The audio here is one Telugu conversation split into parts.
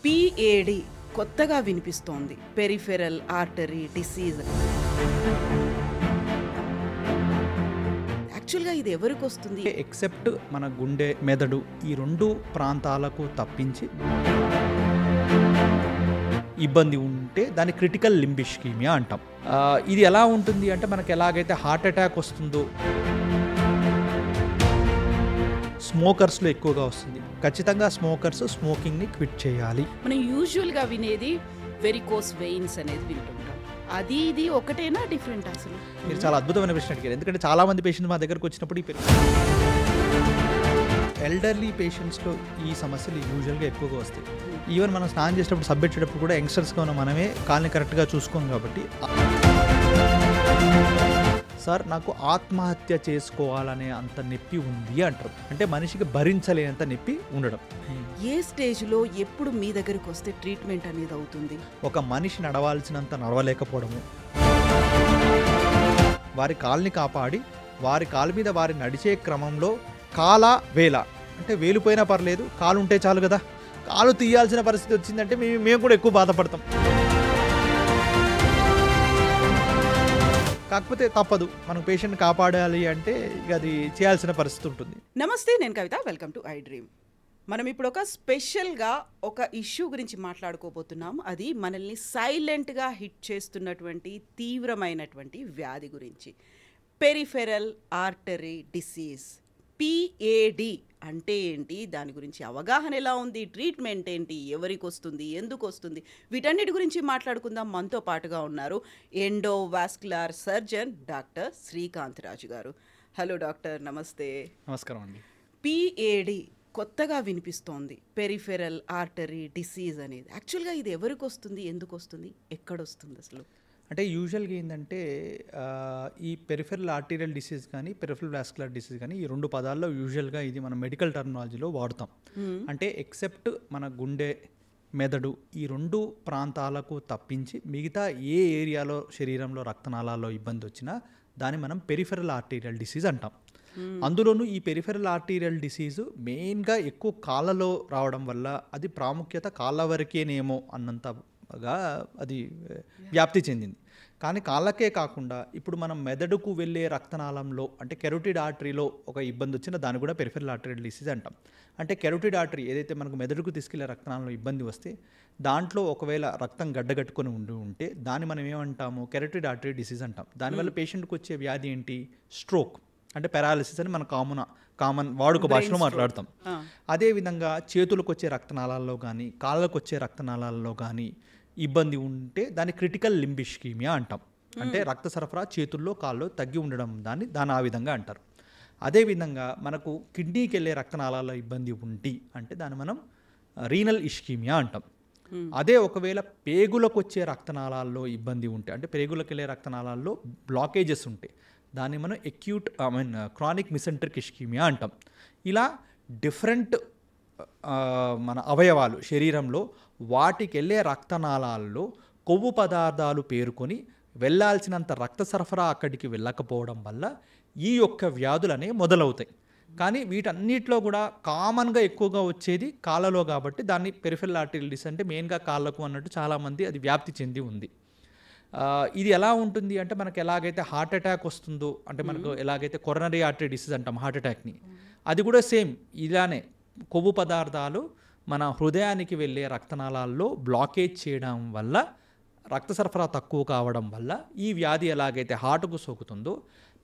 పిఏడి కొత్తగా వినిపిస్తోంది. Peripheral artery disease. యాక్చువల్గా ఇది ఎవరికి వస్తుంది? ఎక్సెప్ట్ మన గుండె, మెదడు ఈ రెండు ప్రాంతాలకు తప్పించి ఇబ్బంది ఉంటే దాన్ని క్రిటికల్ లింబ్ ఇస్కీమియా అంటాం. ఇది ఎలా ఉంటుంది అంటే మనకి ఎలాగైతే హార్ట్ అటాక్ వస్తుందో స్మోకర్స్లో ఎక్కువగా వస్తుంది. ఖచ్చితంగా స్మోకర్స్ స్మోకింగ్ని క్విట్ చేయాలి. మనం యూజువల్గా వినేది వెరికోస్ వెయిన్స్ అనేది వింటుంటాం. అది ఇది ఒకటేనా డిఫరెంట్? అసలు మీరు చాలా అద్భుతమైన ప్రశ్న అడిగారు. ఎందుకంటే చాలామంది పేషెంట్స్ మా దగ్గరకు వచ్చినప్పుడు ఎల్డర్లీ పేషెంట్స్లో ఈ సమస్యలు యూజువల్గా ఎక్కువగా వస్తాయి. ఈవెన్ మనం స్నానం చేసేటప్పుడు సబ్బెట్టేటప్పుడు కూడా యంగ్స్టర్స్గా ఉన్న మనమే కాల్ని కరెక్ట్గా చూసుకోం కాబట్టి సార్ నాకు ఆత్మహత్య చేసుకోవాలనే అంత నొప్పి ఉంది అంటారు. అంటే మనిషికి భరించలేనంత నొప్పి ఉండడం. ఏ స్టేజ్లో ఎప్పుడు మీ దగ్గరకు వస్తే ట్రీట్మెంట్ అనేది అవుతుంది? ఒక మనిషి నడవాల్సినంత నడవలేకపోవడము, వారి కాల్ని కాపాడి వారి కాలు మీద వారి నడిచే క్రమంలో కాల వేల అంటే వేలిపోయినా పర్లేదు, కాలు ఉంటే చాలు కదా, కాలు తీయాల్సిన పరిస్థితి వచ్చిందంటే మేము కూడా ఎక్కువ బాధపడతాం. కాకపోతే తప్పదు, మనం పేషెంట్ కాపాడాలి అంటే ఇక అది చేయాల్సిన పరిస్థితి ఉంటుంది. నమస్తే, నేను Kavitha. Welcome to iDream. మనం ఇప్పుడు ఒక స్పెషల్గా ఒక ఇష్యూ గురించి మాట్లాడుకోబోతున్నాం. అది మనల్ని సైలెంట్గా హిట్ చేస్తున్నటువంటి తీవ్రమైనటువంటి వ్యాధి గురించి. పెరిఫెరల్ ఆర్టరీ డిసీజ్, పిఏడి అంటే ఏంటి, దాని గురించి అవగాహన ఎలా ఉంది, ట్రీట్మెంట్ ఏంటి, ఎవరికి వస్తుంది, ఎందుకు వస్తుంది, వీటన్నిటి గురించి మాట్లాడుకుందాం. మనతో పాటుగా ఉన్నారు ఎండోవాస్కులర్ సర్జన్ డాక్టర్ శ్రీకాంత్ రాజు గారు. హలో డాక్టర్, నమస్తే. నమస్కారం అండి. పిఏడి కొత్తగా వినిపిస్తోంది, పెరిఫెరల్ ఆర్టరీ డిసీజ్ అనేది. యాక్చువల్గా ఇది ఎవరికి వస్తుంది, ఎందుకు వస్తుంది, ఎక్కడొస్తుంది అసలు? అంటే యూజువల్గా ఏంటంటే ఈ పెరిఫెరల్ ఆర్టీరియల్ డిసీజ్ కానీ పెరిఫెరల్ వాస్కులర్ డిసీజ్ కానీ ఈ రెండు పదాల్లో యూజువల్గా ఇది మనం మెడికల్ టర్మినాలజీలో వాడతాం. అంటే ఎక్సెప్ట్ మన గుండె, మెదడు ఈ రెండు ప్రాంతాలకు తప్పించి మిగతా ఏ ఏరియాలో శరీరంలో రక్తనాళాల్లో ఇబ్బంది వచ్చినా దాన్ని మనం పెరిఫెరల్ ఆర్టీరియల్ డిసీజ్ అంటాం. అందులోనూ ఈ పెరిఫెరల్ ఆర్టీరియల్ డిసీజు మెయిన్గా ఎక్కువ కాళ్ళలో రావడం వల్ల అది ప్రాముఖ్యత కాళ్ళ వరకేనేమో అన్నంతగా అది వ్యాప్తి చెందింది. కానీ కాళ్ళకే కాకుండా ఇప్పుడు మనం మెదడుకు వెళ్ళే రక్తనాళంలో అంటే కెరోటిడ్ ఆర్టరీలో ఒక ఇబ్బంది వచ్చినా దాన్ని కూడా పెరిఫెరల్ ఆర్టరీల్ డిసీజ్ అంటాం. అంటే కెరోటిడ్ ఆర్టరీ ఏదైతే మనకు మెదడుకు తీసుకెళ్లే రక్తనాళంలో ఇబ్బంది వస్తే దాంట్లో ఒకవేళ రక్తం గడ్డగట్టుకొని ఉంటే దాన్ని మనం ఏమంటాము, కెరోటిడ్ ఆర్టరీ డిసీజ్ అంటాం. దానివల్ల పేషెంట్కి వచ్చే వ్యాధి ఏంటి, స్ట్రోక్ అంటే పారాలిసిస్ అని మన కామన్ వాడుక భాషలో మాట్లాడతాం. అదేవిధంగా చేతులకు వచ్చే రక్తనాళాల్లో కానీ కాళ్ళకు వచ్చే రక్తనాళాల్లో కానీ ఇబ్బంది ఉంటే దాన్ని క్రిటికల్ లింబ్ ఇస్కీమియా అంటాం. అంటే రక్త సరఫరా చేతుల్లో కాళ్ళు తగ్గి ఉండడం దాన్ని ఆ విధంగా అంటారు. అదేవిధంగా మనకు కిడ్నీకి వెళ్ళే రక్తనాళాల్లో ఇబ్బంది ఉంటే అంటే దాన్ని మనం రీనల్ ఇస్కీమియా అంటాం. అదే ఒకవేళ పేగులకు వచ్చే రక్తనాళాల్లో ఇబ్బంది ఉంటే అంటే పేగులకు వెళ్ళే రక్తనాళాల్లో బ్లాకేజెస్ ఉంటే దాన్ని మనం ఎక్యూట్ క్రానిక్ మిసెంట్రిక్ ఇస్కీమియా అంటాం. ఇలా డిఫరెంట్ మన అవయవాలు శరీరంలో వాటికి వెళ్ళే రక్తనాళాల్లో కొవ్వు పదార్థాలు పేరుకొని వెళ్ళాల్సినంత రక్త సరఫరా అక్కడికి వెళ్ళకపోవడం వల్ల ఈ యొక్క వ్యాధులనే మొదలవుతాయి. కానీ వీటన్నిటిలో కూడా కామన్గా ఎక్కువగా వచ్చేది కాళ్ళలో కాబట్టి దాన్ని పెరిఫెరల్ ఆర్టరీ డిసీజ్ అంటే మెయిన్గా కాళ్ళకు అన్నట్టు చాలామంది అది వ్యాప్తి చెంది ఉంది. ఇది ఎలా ఉంటుంది అంటే మనకు ఎలాగైతే హార్ట్ అటాక్ వస్తుందో అంటే మనకు ఎలాగైతే కొరనరీ ఆర్టరీ డిసీజ్ అంటాం హార్ట్ అటాక్ని, అది కూడా సేమ్ ఇలానే కొవ్వు పదార్థాలు మన హృదయానికి వెళ్ళే రక్తనాళాల్లో బ్లాకేజ్ చేయడం వల్ల రక్త సరఫరా తక్కువ కావడం వల్ల ఈ వ్యాధి ఎలాగైతే హార్ట్కు సోకుతుందో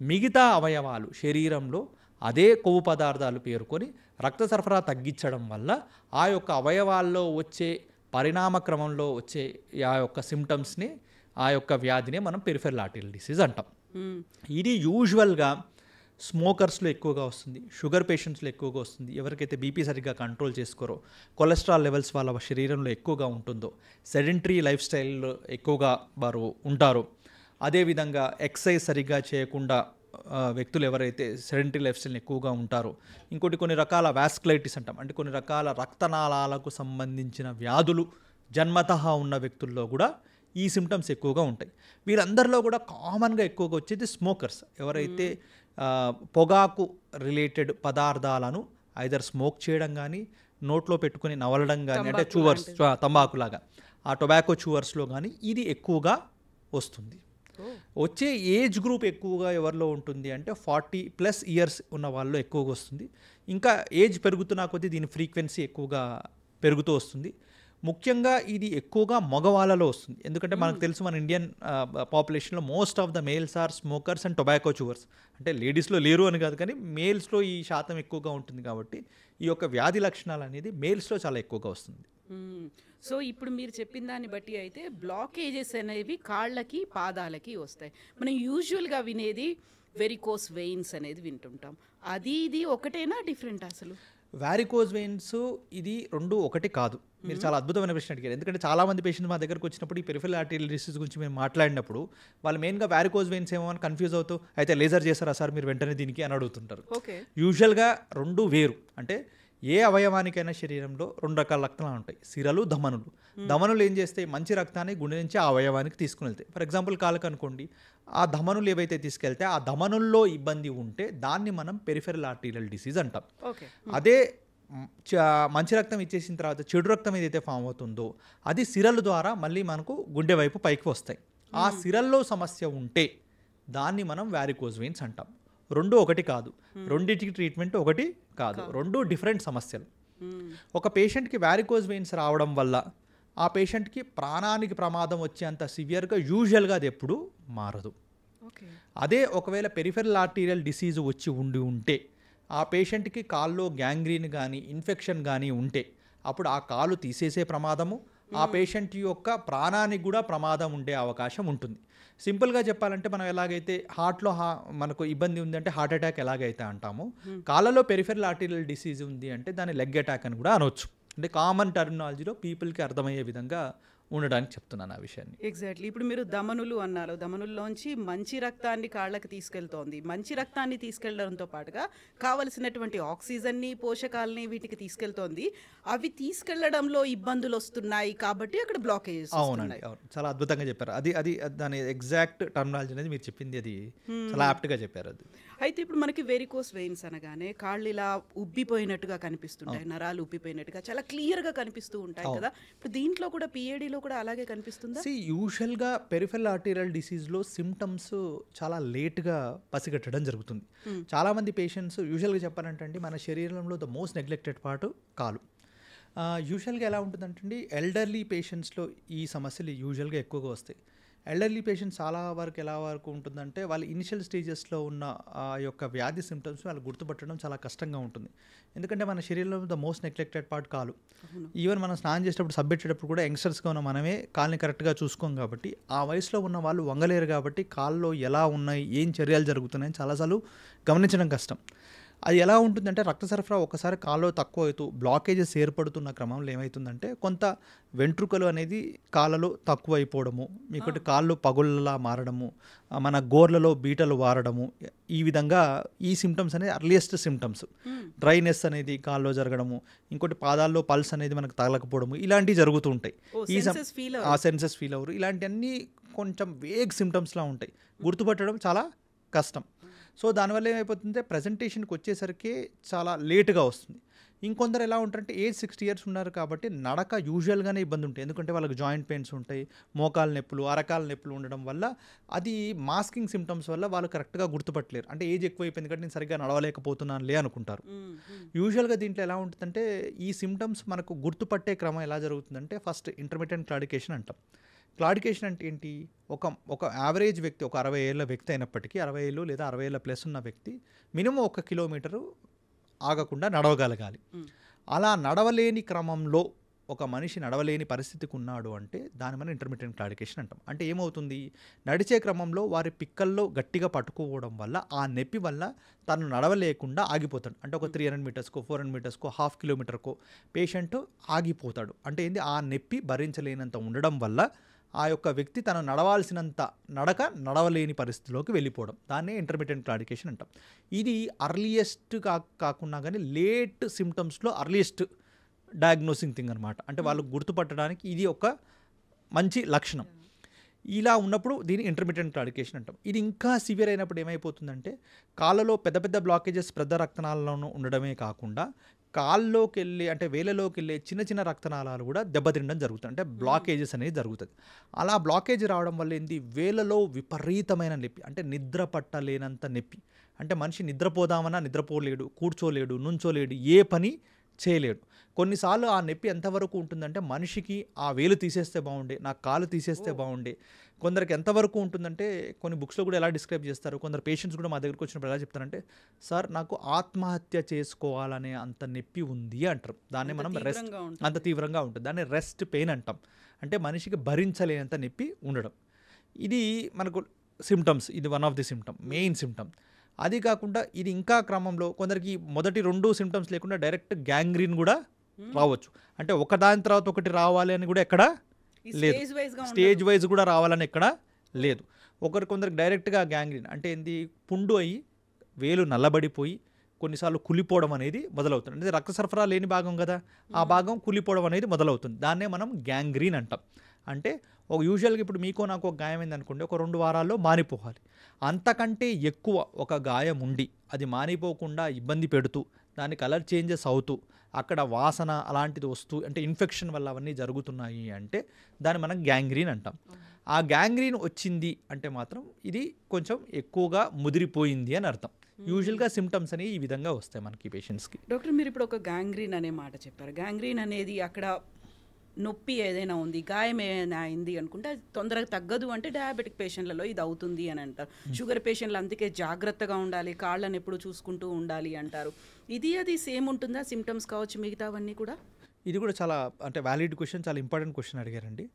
మిగతా అవయవాలు శరీరంలో అదే కొవ్వు పదార్థాలు పేరుకొని రక్త సరఫరా తగ్గించడం వల్ల ఆ యొక్క అవయవాల్లో వచ్చే పరిణామ క్రమంలో వచ్చే ఆ యొక్క సిమ్టమ్స్ని ఆ యొక్క వ్యాధినే మనం పెరిఫెరల్ ఆర్టరీ డిసీజ్ అంటాం. ఇది యూజువల్గా స్మోకర్స్లో ఎక్కువగా వస్తుంది, షుగర్ పేషెంట్స్లో ఎక్కువగా వస్తుంది, ఎవరికైతే బీపీ సరిగ్గా కంట్రోల్ చేసుకోరో, కొలెస్ట్రాల్ లెవెల్స్ వాళ్ళ శరీరంలో ఎక్కువగా ఉంటుందో, సెడెంటరీ లైఫ్ స్టైల్ ఎక్కువగా వారు ఉంటారో, అదేవిధంగా ఎక్సర్సైజ్ సరిగ్గా చేయకుండా వ్యక్తులు ఎవరైతే సెడెంటరీ లైఫ్ స్టైల్ని ఎక్కువగా ఉంటారో, ఇంకోటి కొన్ని రకాల వాస్కులైటిస్ అంటాం అంటే కొన్ని రకాల రక్తనాళాలకు సంబంధించిన వ్యాధులు జన్మతః ఉన్న వ్యక్తుల్లో కూడా ఈ సిమ్టమ్స్ ఎక్కువగా ఉంటాయి. వీరందరిలో కూడా కామన్గా ఎక్కువగా వచ్చేది స్మోకర్స్. ఎవరైతే పొగాకు రిలేటెడ్ పదార్థాలను ఐదర్ స్మోక్ చేయడం కానీ నోట్లో పెట్టుకుని నవలడం కానీ, అంటే తంబాకు చూవర్స్, లాంటిది. తంబాకులాగా ఆ టొబాకో చూవర్స్లో కానీ ఇది ఎక్కువగా వస్తుంది. ఓ, వచ్చే ఏజ్ గ్రూప్ ఎక్కువగా ఎవరిలో ఉంటుంది అంటే 40+ ఇయర్స్ ఉన్న వాళ్ళలో ఎక్కువగా వస్తుంది. ఇంకా ఏజ్ పెరుగుతున్న కొద్దీ దీని ఫ్రీక్వెన్సీ ఎక్కువగా పెరుగుతూ వస్తుంది. ముఖ్యంగా ఇది ఎక్కువగా మగవాళ్ళలో వస్తుంది. ఎందుకంటే మనకు తెలుసు మన ఇండియన్ పాపులేషన్లో most of the males are smokers and tobacco chewers. అంటే లేడీస్లో లేరు అని కాదు, కానీ మేల్స్లో ఈ శాతం ఎక్కువగా ఉంటుంది. కాబట్టి ఈ యొక్క వ్యాధి లక్షణాలు అనేది మేల్స్లో చాలా ఎక్కువగా వస్తుంది. సో ఇప్పుడు మీరు చెప్పిన దాన్ని బట్టి అయితే బ్లాకేజెస్ అనేవి కాళ్ళకి పాదాలకి వస్తాయి. మనం యూజువల్గా వినేది వెరికోస్ వెయిన్స్ అనేది వింటుంటాం. అది ఇది ఒకటేనా డిఫరెంట్ అసలు? వారికోజ్ వెయిన్స్ ఇది రెండు ఒకటి కాదు. మీరు చాలా అద్భుతమైన ప్రశ్న అడిగారు. ఎందుకంటే చాలామంది పేషెంట్స్ మా దగ్గరకు వచ్చినప్పుడు ఈ పెరిఫెరల్ ఆర్టీరియల్ డిసీజ్ గురించి మేము మాట్లాడినప్పుడు వాళ్ళు మెయిన్గా వారికోజ్ వెయిన్స్ ఏమో అని కన్ఫ్యూజ్ అవుతూ, అయితే లేజర్ చేస్తారా సార్ మీరు వెంటనే దీనికి అని అడుగుతుంటారు. ఓకే. యూజువల్గా రెండు వేరు. అంటే ఏ అవయవానికైనా శరీరంలో రెండు రకాల రక్తాలు ఉంటాయి, సిరలు, ధమనులు. ధమనులు ఏం చేస్తాయి, మంచి రక్తాన్ని గుండె నుంచి ఆ అవయవానికి తీసుకుని వెళ్తాయి. ఫర్ ఎగ్జాంపుల్ కాళ్ళకు అనుకోండి, ఆ ధమనులు ఏవైతే తీసుకెళ్తే ఆ ధమనుల్లో ఇబ్బంది ఉంటే దాన్ని మనం పెరిఫెరల్ ఆర్టీరియల్ డిసీజ్ అంటాం. ఓకే. అదే మంచి రక్తం ఇచ్చేసిన తర్వాత చెడు రక్తం ఏదైతే ఫామ్ అవుతుందో అది సిరల ద్వారా మళ్ళీ మనకు గుండె వైపు పైకి వస్తాయి. ఆ సిరల్లో సమస్య ఉంటే దాన్ని మనం వారికోజ్ వెయిన్స్ అంటాం. రెండు ఒకటి కాదు, రెండింటికి ట్రీట్మెంట్ ఒకటి కాదు, రెండు డిఫరెంట్ సమస్యలు. ఒక పేషెంట్కి వారికోజ్ వెయిన్స్ రావడం వల్ల ఆ పేషెంట్కి ప్రాణానికి ప్రమాదం వచ్చేంత సివియర్గా యూజువల్గా అది ఎప్పుడూ మారదు. ఓకే. అదే ఒకవేళ పెరిఫెరల్ ఆర్టీరియల్ డిసీజ్ వచ్చి ఉంటే ఆ పేషెంట్కి కాల్లో గ్యాంగ్రీన్ కానీ ఇన్ఫెక్షన్ కానీ ఉంటే అప్పుడు ఆ కాలు తీసేసే ప్రమాదము, ఆ పేషెంట్ యొక్క ప్రాణానికి కూడా ప్రమాదం ఉండే అవకాశం ఉంటుంది. సింపుల్గా చెప్పాలంటే మనం ఎలాగైతే హార్ట్లో మనకు ఇబ్బంది ఉంది అంటే హార్ట్ అటాక్ ఎలాగైతే అంటామో, కాళ్ళలో పెరిఫెరల్ ఆర్టీరియల్ డిసీజ్ ఉంది అంటే దాన్ని లెగ్ అటాక్ అని కూడా అనవచ్చు. అంటే కామన్ టర్మినాలజీలో పీపుల్కి అర్థమయ్యే విధంగా ఉండడానికి చెప్తున్నాను ఆ విషయాన్ని. ఎగ్జాక్ట్లీ. ఇప్పుడు మీరు ధమనులు అన్నారు. ధమనుల్లోంచి మంచి రక్తాన్ని కాళ్ళకి తీసుకెళ్తోంది. మంచి రక్తాన్ని తీసుకెళ్లడంతో పాటుగా కావలసినటువంటి ఆక్సిజన్ని, పోషకాలని వీటికి తీసుకెళ్తోంది. అవి తీసుకెళ్లడంలో ఇబ్బందులు వస్తున్నాయి కాబట్టి అక్కడ బ్లాకేజెస్. అవునండి, అవును, చాలా అద్భుతంగా చెప్పారు. అది అది దాని ఎగ్జాక్ట్ టర్మినాలజీ అనేది మీరు చెప్పింది, అది చాలా యాప్ట్గా చెప్పారు. అది అయితే ఇప్పుడు మనకి వెరికోస్ వెయిన్స్ అనగానే కాళ్ళు ఇలా ఉబ్బిపోయినట్టుగా కనిపిస్తుంటాయి, నరాలు ఉబ్బిపోయినట్టుగా చాలా క్లియర్గా కనిపిస్తూ ఉంటాయి కదా. ఇప్పుడు దీంట్లో కూడా పిఏడిలో కూడా అలాగే కనిపిస్తుందా? యూజువల్గా పెరిఫెరల్ ఆర్టీరియల్ డిసీజ్లో సిమ్టమ్స్ చాలా లేట్గా పసిగట్టడం జరుగుతుంది. చాలామంది పేషెంట్స్ యూజువల్గా చెప్పాలంటే అండి, మన శరీరంలో ద మోస్ట్ నెగ్లెక్టెడ్ పార్ట్ కాలు. యూజువల్గా ఎలా ఉంటుందంటే ఎల్డర్లీ పేషెంట్స్లో ఈ సమస్యలు యూజువల్గా ఎక్కువగా వస్తాయి. ఎల్డర్లీ పేషెంట్స్ చాలా వరకు ఎలా వరకు ఉంటుందంటే వాళ్ళు ఇనిషియల్ స్టేజెస్లో ఉన్న ఆ యొక్క వ్యాధి సిమ్టమ్స్ వాళ్ళు గుర్తుపట్టడం చాలా కష్టంగా ఉంటుంది. ఎందుకంటే మన శరీరంలో ద మోస్ట్ నెగ్లెక్టెడ్ పార్ట్ కాలు. ఈవెన్ మనం స్నానం చేసేటప్పుడు సబ్బెట్టేటప్పుడు కూడా యంగ్స్టర్స్గా ఉన్న మనమే కాల్ని కరెక్ట్గా చూసుకోం కాబట్టి, ఆ వయసులో ఉన్న వాళ్ళు వంగలేరు కాబట్టి కాల్లో ఎలా ఉన్నాయి, ఏం చర్యలు జరుగుతున్నాయని చాలాసార్లు గమనించడం కష్టం. అది ఎలా ఉంటుందంటే రక్త సరఫరా ఒకసారి కాల్లో తక్కువ అవుతూ బ్లాకేజెస్ ఏర్పడుతున్న క్రమంలో ఏమవుతుందంటే కొంత వెంట్రుకలు అనేది కాళ్ళలో తక్కువ అయిపోవడము, ఇంకోటి కాళ్ళు పగుళ్ళలా మారడము, మన గోర్లలో బీటలు వారడము, ఈ విధంగా ఈ సిమ్టమ్స్ అనేది అర్లియస్ట్ సిమ్టమ్స్. డ్రైనెస్ అనేది కాల్లో జరగడము, ఇంకోటి పాదాల్లో పల్స్ అనేది మనకు తగలకపోవడము, ఇలాంటివి జరుగుతూ ఉంటాయి. ఆ సెన్సెస్ ఫీల్ అవ్వరు, ఇలాంటివన్నీ కొంచెం వేగ్ సిమ్టమ్స్లా ఉంటాయి, గుర్తుపట్టడం చాలా కష్టం. సో దానివల్ల ఏమైపోతుందంటే ప్రజెంటేషన్కి వచ్చేసరికి చాలా లేటుగా వస్తుంది. ఇంకొందరు ఎలా ఉంటారంటే ఏజ్ 60 years ఉన్నారు కాబట్టి నడక యూజువల్గానే ఇబ్బంది ఉంటాయి. ఎందుకంటే వాళ్ళకి జాయింట్ పెయిన్స్ ఉంటాయి, మోకాల నొప్పులు, అరకాల నొప్పులు ఉండడం వల్ల అది మాస్కింగ్ సిమ్టమ్స్ వల్ల వాళ్ళు కరెక్ట్గా గుర్తుపట్టలేరు. అంటే ఏజ్ ఎక్కువైపోయింది కాబట్టి నేను సరిగ్గా నడవలేకపోతున్నానులే అనుకుంటారు. యూజువల్గా దీంట్లో ఎలా ఉంటుందంటే ఈ సిమ్టమ్స్ మనకు గుర్తుపట్టే క్రమం ఎలా జరుగుతుందంటే ఫస్ట్ ఇంటర్మిటెంట్ క్లాడికేషన్ అంటాం. క్లాడికేషన్ అంటే ఏంటి, ఒక యావరేజ్ వ్యక్తి, ఒక 60 ఏళ్ళ వ్యక్తి అయినప్పటికీ, 60 ఏళ్ళు లేదా 60 ఏళ్ళ ప్లస్ ఉన్న వ్యక్తి మినిమం 1 కిలోమీటరు ఆగకుండా నడవగలగాలి. అలా నడవలేని క్రమంలో ఒక మనిషి నడవలేని పరిస్థితికి ఉన్నాడు అంటే దాని మనం ఇంటర్మిటెంట్ క్లాడికేషన్ అంటాం. అంటే ఏమవుతుంది, నడిచే క్రమంలో వారి పిక్కల్లో గట్టిగా పట్టుకోవడం వల్ల ఆ నొప్పి వల్ల తను నడవలేకుండా ఆగిపోతాడు. అంటే ఒక 300 మీటర్స్కో 400 మీటర్స్కో హాఫ్ కిలోమీటర్కో పేషెంట్ ఆగిపోతాడు. అంటే ఏంది, ఆ నొప్పి భరించలేనంత ఉండడం వల్ల ఆ యొక్క వ్యక్తి తను నడవాల్సినంత నడవలేని పరిస్థితిలోకి వెళ్ళిపోవడం, దాన్నే ఇంటర్మిటెంట్ క్లాడికేషన్ అంటాం. ఇది అర్లియస్ట్ కాకుండా కానీ లేట్ సిమ్టమ్స్లో అర్లియస్ట్ డయాగ్నోసింగ్ థింగ్ అనమాట. అంటే వాళ్ళు గుర్తుపట్టడానికి ఇది ఒక మంచి లక్షణం. ఇలా ఉన్నప్పుడు దీన్ని ఇంటర్మీడియట్ క్లాడికేషన్ అంటాం. ఇది ఇంకా సివియర్ అయినప్పుడు ఏమైపోతుందంటే కాళ్ళలో పెద్ద పెద్ద బ్లాకేజెస్ పెద్ద రక్తనాళాలను ఉండడమే కాకుండా కాల్లోకి వెళ్ళి అంటే వేలలోకి వెళ్ళే చిన్న చిన్న రక్తనాళాలు కూడా దెబ్బతినడం జరుగుతుంది. అంటే బ్లాకేజెస్ అనేది జరుగుతుంది. అలా బ్లాకేజ్ రావడం వల్ల ఏంది వేలలో విపరీతమైన నొప్పి, అంటే నిద్ర పట్టలేనంత నొప్పి. అంటే మనిషి నిద్రపోదామన్నా నిద్రపోలేడు, కూర్చోలేడు, నుంచోలేడు, ఏ పని చేయలేడు. కొన్నిసార్లు ఆ నొప్పి ఎంతవరకు ఉంటుందంటే మనిషికి ఆ వేలు తీసేస్తే బాగుండే, నా కాలు తీసేస్తే బాగుండే. కొందరికి ఎంతవరకు ఉంటుందంటే కొన్ని బుక్స్లో కూడా ఎలా డిస్క్రైబ్ చేస్తారు, కొందరు పేషెంట్స్ కూడా మా దగ్గరికి వచ్చినప్పుడు ఎలా చెప్తారంటే సార్ నాకు ఆత్మహత్య చేసుకోవాలనే అంత నొప్పి ఉంది అంటారు. దాన్ని మనం రెస్ట్, అంత తీవ్రంగా ఉంటుంది. దాన్ని రెస్ట్ పెయిన్ అంటాం. అంటే మనిషికి భరించలేనంత నొప్పి ఉండడం. ఇది మనకు సిమ్టమ్స్, ఇది one of the symptom, main symptom. అది కాకుండా ఇది ఇంకా క్రమంలో కొందరికి మొదటి 2 సిమ్టమ్స్ లేకుండా డైరెక్ట్ గ్యాంగ్రీన్ కూడా రావచ్చు. అంటే ఒకదాని తర్వాత ఒకటి రావాలి అని కూడా ఎక్కడ లేదు, స్టేజ్ వైజ్ కూడా రావాలని ఎక్కడ లేదు. కొందరికి డైరెక్ట్గా గ్యాంగ్రీన్ అంటే ఏంది, పుండు అయ్యి వేలు నల్లబడిపోయి కొన్నిసార్లు కులిపోవడం అనేది మొదలవుతుంది. అంటే రక్త సరఫరా లేని భాగం కదా, ఆ భాగం కులిపోవడం అనేది మొదలవుతుంది. దాన్నే మనం గ్యాంగ్రీన్ అంటాం. అంటే యూజువల్గా ఇప్పుడు మీకో నాకు ఒక గాయం అయింది అనుకోండి, ఒక 2 వారాల్లో మానిపోవాలి. అంతకంటే ఎక్కువ ఒక గాయం ఉండి అది మానిపోకుండా ఇబ్బంది పెడుతూ దాని కలర్ చేంజెస్ అవుతూ అక్కడ వాసన అలాంటిది వస్తూ అంటే ఇన్ఫెక్షన్ వల్ల అవన్నీ జరుగుతున్నాయి అంటే దాన్ని మనం గ్యాంగ్రీన్ అంటాం. ఆ గ్యాంగ్రీన్ వచ్చింది అంటే మాత్రం ఇది కొంచెం ఎక్కువగా ముదిరిపోయింది అని అర్థం. యూజువల్గా సిమ్టమ్స్ అనేవి ఈ విధంగా వస్తాయి మనకి పేషెంట్స్కి. డాక్టర్, మీరు ఇప్పుడు ఒక గ్యాంగ్రీన్ అనే మాట చెప్పారు. గ్యాంగ్రీన్ అనేది అక్కడ నొప్పి ఏదైనా ఉంది, గాయం ఏదైనా అయింది అనుకుంటే అది తొందరగా తగ్గదు అంటే డయాబెటిక్ పేషెంట్లలో ఇది అవుతుంది అని అంటారు. షుగర్ పేషెంట్లు అందుకే జాగ్రత్తగా ఉండాలి, కాళ్ళని ఎప్పుడు చూసుకుంటూ ఉండాలి అంటారు. అది సేమ్ ఉంటుందా? సిమ్టమ్స్ కావచ్చు, మిగతావన్నీ కూడా? ఇది కూడా చాలా అంటే వ్యాలిడ్ క్వశ్చన్, చాలా ఇంపార్టెంట్ క్వశ్చన్ అడిగారండి.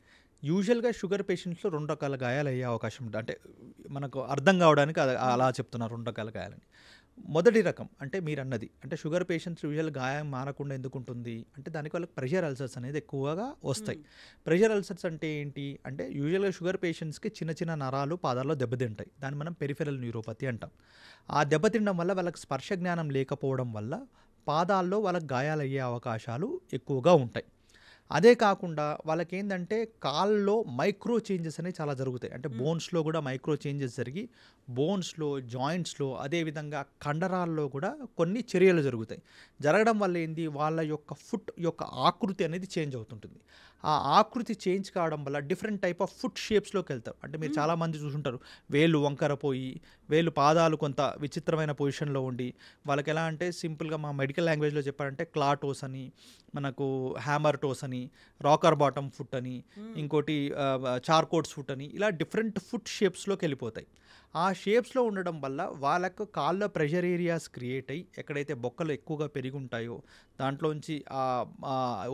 యూజువల్గా షుగర్ పేషెంట్స్లో 2 రకాల గాయాలు అయ్యే అవకాశం ఉంటుంది. అంటే మనకు అర్థం కావడానికి అలా చెప్తున్నారు 2 రకాల గాయాలని. మొదటి రకం అంటే మీరు అన్నది, అంటే షుగర్ పేషెంట్స్ యూజువల్ గాయం మానకుండా ఎందుకు ఉంటుంది అంటే దానికి వాళ్ళకి ప్రెషర్ అల్సర్స్ అనేది ఎక్కువగా వస్తాయి. ప్రెషర్ అల్సర్స్ అంటే ఏంటి అంటే యూజువల్గా షుగర్ పేషెంట్స్కి చిన్న చిన్న నరాలు పాదాల్లో దెబ్బతింటాయి. దాన్ని మనం పెరిఫెరల్ న్యూరోపతి అంటాం. ఆ దెబ్బతినడం వల్ల వాళ్ళకి స్పర్శ జ్ఞానం లేకపోవడం వల్ల పాదాల్లో వాళ్ళకి గాయాలు అయ్యే అవకాశాలు ఎక్కువగా ఉంటాయి. అదే కాకుండా వాళ్ళకి ఏంటంటే కాళ్ళలో మైక్రో చేంజెస్ అనేవి చాలా జరుగుతాయి. అంటే బోన్స్లో కూడా మైక్రో చేంజెస్ జరిగి బోన్స్లో, జాయింట్స్లో, అదేవిధంగా కండరాల్లో కూడా కొన్ని చర్యలు జరుగుతాయి. జరగడం వల్ల ఏంది, వాళ్ళ యొక్క ఫుట్ యొక్క ఆకృతి అనేది చేంజ్ అవుతుంటుంది. ఆ ఆకృతి చేంజ్ కావడం వల్ల డిఫరెంట్ టైప్ ఆఫ్ ఫుట్ షేప్స్లోకి వెళ్తారు. అంటే మీరు చాలామంది చూసుంటారు, వేళ్ళు వంకరపోయి వేళ్ళు పాదాలు కొంత విచిత్రమైన పొజిషన్లో ఉండి వాళ్ళకి ఎలా అంటే సింపుల్గా మా మెడికల్ లాంగ్వేజ్లో చెప్పాలంటే క్లాటోస్ అని, మనకు హ్యామర్ టోస్ అని, రాకర్ బాటమ్ ఫుట్ అని, ఇంకోటి చార్కోట్స్ ఫుట్ అని, ఇలా డిఫరెంట్ ఫుట్ షేప్స్లోకి వెళ్ళిపోతాయి. ఆ షేప్స్లో ఉండడం వల్ల వాళ్ళకు కాళ్ళ ప్రెషర్ ఏరియాస్ క్రియేట్ అయ్యి ఎక్కడైతే బొక్కలు ఎక్కువగా పెరిగి ఉంటాయో దాంట్లోంచి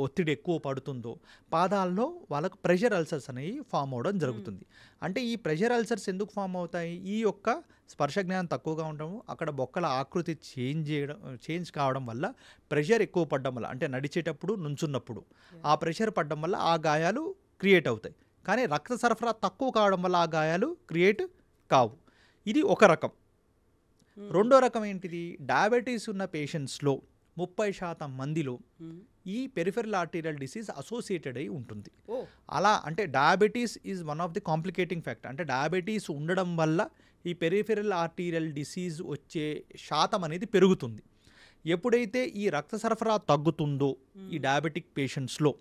ఒత్తిడి ఎక్కువ పడుతుందో పాదాల్లో వాళ్ళకు ప్రెషర్ అల్సర్స్ అనేవి ఫామ్ అవడం జరుగుతుంది. అంటే ఈ ప్రెషర్ అల్సర్స్ ఎందుకు ఫామ్ అవుతాయి, ఈ యొక్క స్పర్శ జ్ఞానం తక్కువగా ఉండడం, అక్కడ బొక్కల ఆకృతి చేంజ్ కావడం వల్ల ప్రెషర్ ఎక్కువ పడడం వల్ల, అంటే నడిచేటప్పుడు నుంచున్నప్పుడు ఆ ప్రెషర్ పడడం వల్ల ఆ గాయాలు క్రియేట్ అవుతాయి. కానీ రక్త సరఫరా తక్కువ కావడం వల్ల ఆ గాయాలు క్రియేట్ కావు. ఇది ఒక రకం. రెండో రకం ఏంటిది, డయాబెటీస్ ఉన్న పేషెంట్స్లో 30% మందిలో ఈ పెరిఫెరల్ ఆర్టీరియల్ డిసీజ్ అసోసియేటెడ్ అయి ఉంటుంది. అలా అంటే diabetes is one of the complicating factor. అంటే డయాబెటీస్ ఉండడం వల్ల ఈ పెరిఫెరల్ ఆర్టీరియల్ డిసీజ్ వచ్చే శాతం అనేది పెరుగుతుంది. ఎప్పుడైతే ఈ రక్త సరఫరా తగ్గుతుందో ఈ డయాబెటిక్ పేషెంట్స్లో,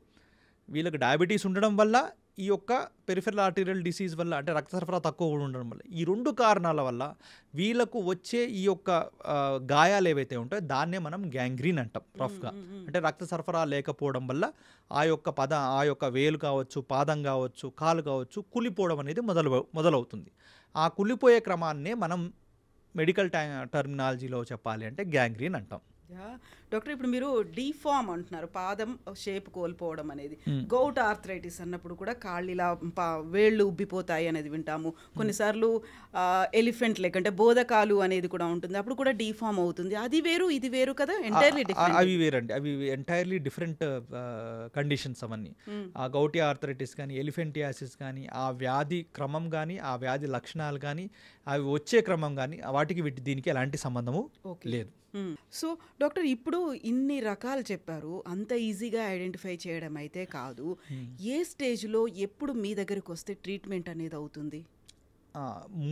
వీళ్ళకి డయాబెటీస్ ఉండడం వల్ల ఈ యొక్క పెరిఫెరల్ ఆర్టీరియల్ డిసీజ్ వల్ల అంటే రక్త సరఫరా తక్కువ ఉండడం వల్ల, ఈ 2 కారణాల వల్ల వీళ్ళకు వచ్చే ఈ యొక్క గాయాలు ఏవైతే ఉంటాయో దాన్నే మనం గ్యాంగ్రీన్ అంటాం రఫ్గా. అంటే రక్త సరఫరా లేకపోవడం వల్ల ఆ యొక్క వేలు కావచ్చు, పాదం కావచ్చు, కాలు కావచ్చు కులిపోవడం అనేది మొదలవుతుంది. ఆ కులిపోయే క్రమాన్నే మనం మెడికల్ టర్మినాలజీలో చెప్పాలి అంటే గ్యాంగ్రీన్ అంటాం. డాక్టర్, ఇప్పుడు మీరు డీఫామ్ అంటున్నారు, పాదం షేప్ కోల్పోవడం అనేది. గౌట్ ఆర్థరైటిస్ అన్నప్పుడు కూడా కాళ్ళు ఇలా వేళ్ళు ఉబ్బిపోతాయి అనేది వింటాము. కొన్నిసార్లు ఎలిఫెంట్ లెగ్ అంటే బోధకాలు అనేది కూడా ఉంటుంది, అప్పుడు కూడా డీఫామ్ అవుతుంది. అది వేరు ఇది వేరు కదా, ఎంటైర్లీ డిఫరెంట్. అవి వేరండి, అవి ఎంటైర్లీ డిఫరెంట్ కండిషన్స్ అవన్నీ. ఆ గౌటీ ఆర్థరైటిస్ కానీ, ఎలిఫెంటియాసిస్ కానీ, ఆ వ్యాధి క్రమం కానీ, ఆ వ్యాధి లక్షణాలు కానీ, అవి వచ్చే క్రమం కానీ వాటికి దీనికి ఎలాంటి సంబంధము లేదు. సో డాక్టర్, ఇప్పుడు ఇన్ని రకాలు చెప్పారు. అంత ఈజీగా ఐడెంటిఫై చేయడం అయితే కాదు. ఏ స్టేజ్‌లో ఎప్పుడు మీ దగ్గరికొస్తే ట్రీట్మెంట్ అనేది అవుతుంది?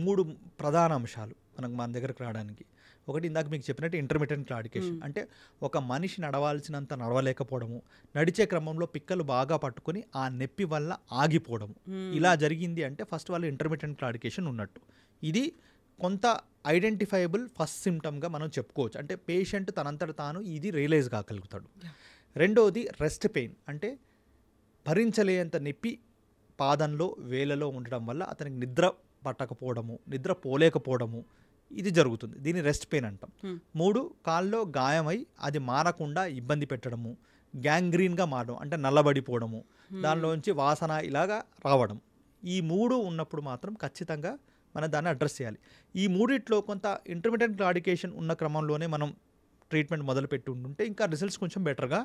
3 ప్రధాన అంశాలు మన దగ్గరకు రావడానికి. ఒకటి ఇందాక మీకు చెప్పినట్టు ఇంటర్మిటెంట్ క్లాడికేషన్. అంటే ఒక మనిషి నడవాల్సినంత నడవలేకపోవడము, నడిచే క్రమంలో పిక్కలు బాగా పట్టుకొని ఆ నొప్పి వల్ల ఆగిపోవడము. ఇలా జరిగింది అంటే ఫస్ట్ వాళ్ళు ఇంటర్మిటెంట్ క్లాడికేషన్ ఉన్నట్టు. ఇది కొంత ఐడెంటిఫైబుల్ ఫస్ట్ సిమ్టమ్గా మనం చెప్పుకోవచ్చు. అంటే పేషెంట్ తనంతట తాను ఇది రియలైజ్ కాగలుగుతాడు. రెండోది రెస్ట్ పెయిన్. అంటే భరించలేంత నొప్పి పాదంలో వేలలో ఉండడం వల్ల అతనికి నిద్ర పట్టకపోవడము, నిద్ర పోలేకపోవడము ఇది జరుగుతుంది. దీన్ని రెస్ట్ పెయిన్ అంటాం. 3 కాల్లో గాయమై అది మారకుండా ఇబ్బంది పెట్టడము, గ్యాంగ్రీన్గా మారడం అంటే నల్లబడిపోవడము, దానిలోంచి వాసన ఇలాగా రావడం. ఈ 3 ఉన్నప్పుడు మాత్రం ఖచ్చితంగా మనం దాన్ని అడ్రస్ చేయాలి. ఈ మూడిట్లో కొంత ఇంటర్మిటెంట్ క్లాడికేషన్ ఉన్న క్రమంలోనే మనం ట్రీట్మెంట్ మొదలుపెట్టి ఉంటుంటే ఇంకా రిజల్ట్స్ కొంచెం బెటర్గా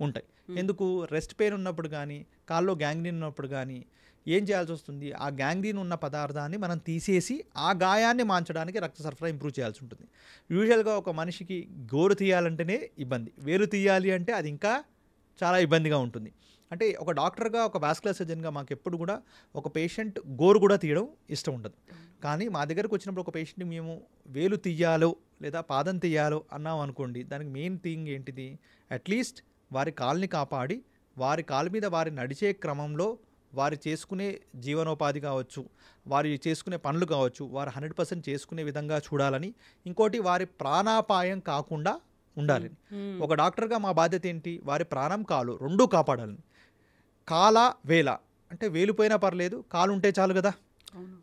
ఉంటాయి. ఎందుకు రెస్ట్ పెయిన్ ఉన్నప్పుడు కానీ కాల్లో గ్యాంగ్రీన్ ఉన్నప్పుడు కానీ ఏం చేయాల్సి వస్తుంది, ఆ గ్యాంగ్రీన్ ఉన్న పదార్థాన్ని మనం తీసేసి ఆ గాయాన్ని మాంచడానికి రక్త సరఫరా ఇంప్రూవ్ చేయాల్సి ఉంటుంది. యూజువల్గా ఒక మనిషికి గోరు తీయాలంటేనే ఇబ్బంది, వేరు తీయాలి అంటే అది ఇంకా చాలా ఇబ్బందిగా ఉంటుంది. అంటే ఒక డాక్టర్గా, ఒక వాస్కులర్ సర్జన్గా మాకు ఎప్పుడు కూడా ఒక పేషెంట్ గోరు కూడా తీయడం ఇష్టం ఉండదు. కానీ మా దగ్గరకు వచ్చినప్పుడు ఒక పేషెంట్ని మేము వేలు తీయాలో లేదా పాదం తీయాలో అన్నాం అనుకోండి, దానికి మెయిన్ థింగ్ ఏంటిది, అట్లీస్ట్ వారి కాల్ని కాపాడి వారి కాలు మీద వారి నడిచే క్రమంలో వారు చేసుకునే జీవనోపాధి కావచ్చు, వారు చేసుకునే పనులు కావచ్చు, వారు 100% చేసుకునే విధంగా చూడాలని, ఇంకోటి వారి ప్రాణాపాయం కాకుండా ఉండాలని. ఒక డాక్టర్గా మా బాధ్యత ఏంటి, వారి ప్రాణం కాలు రెండూ కాపాడాలని. కాల వేల అంటే వేలు పోయినా పర్లేదు, కాలు ఉంటే చాలు కదా.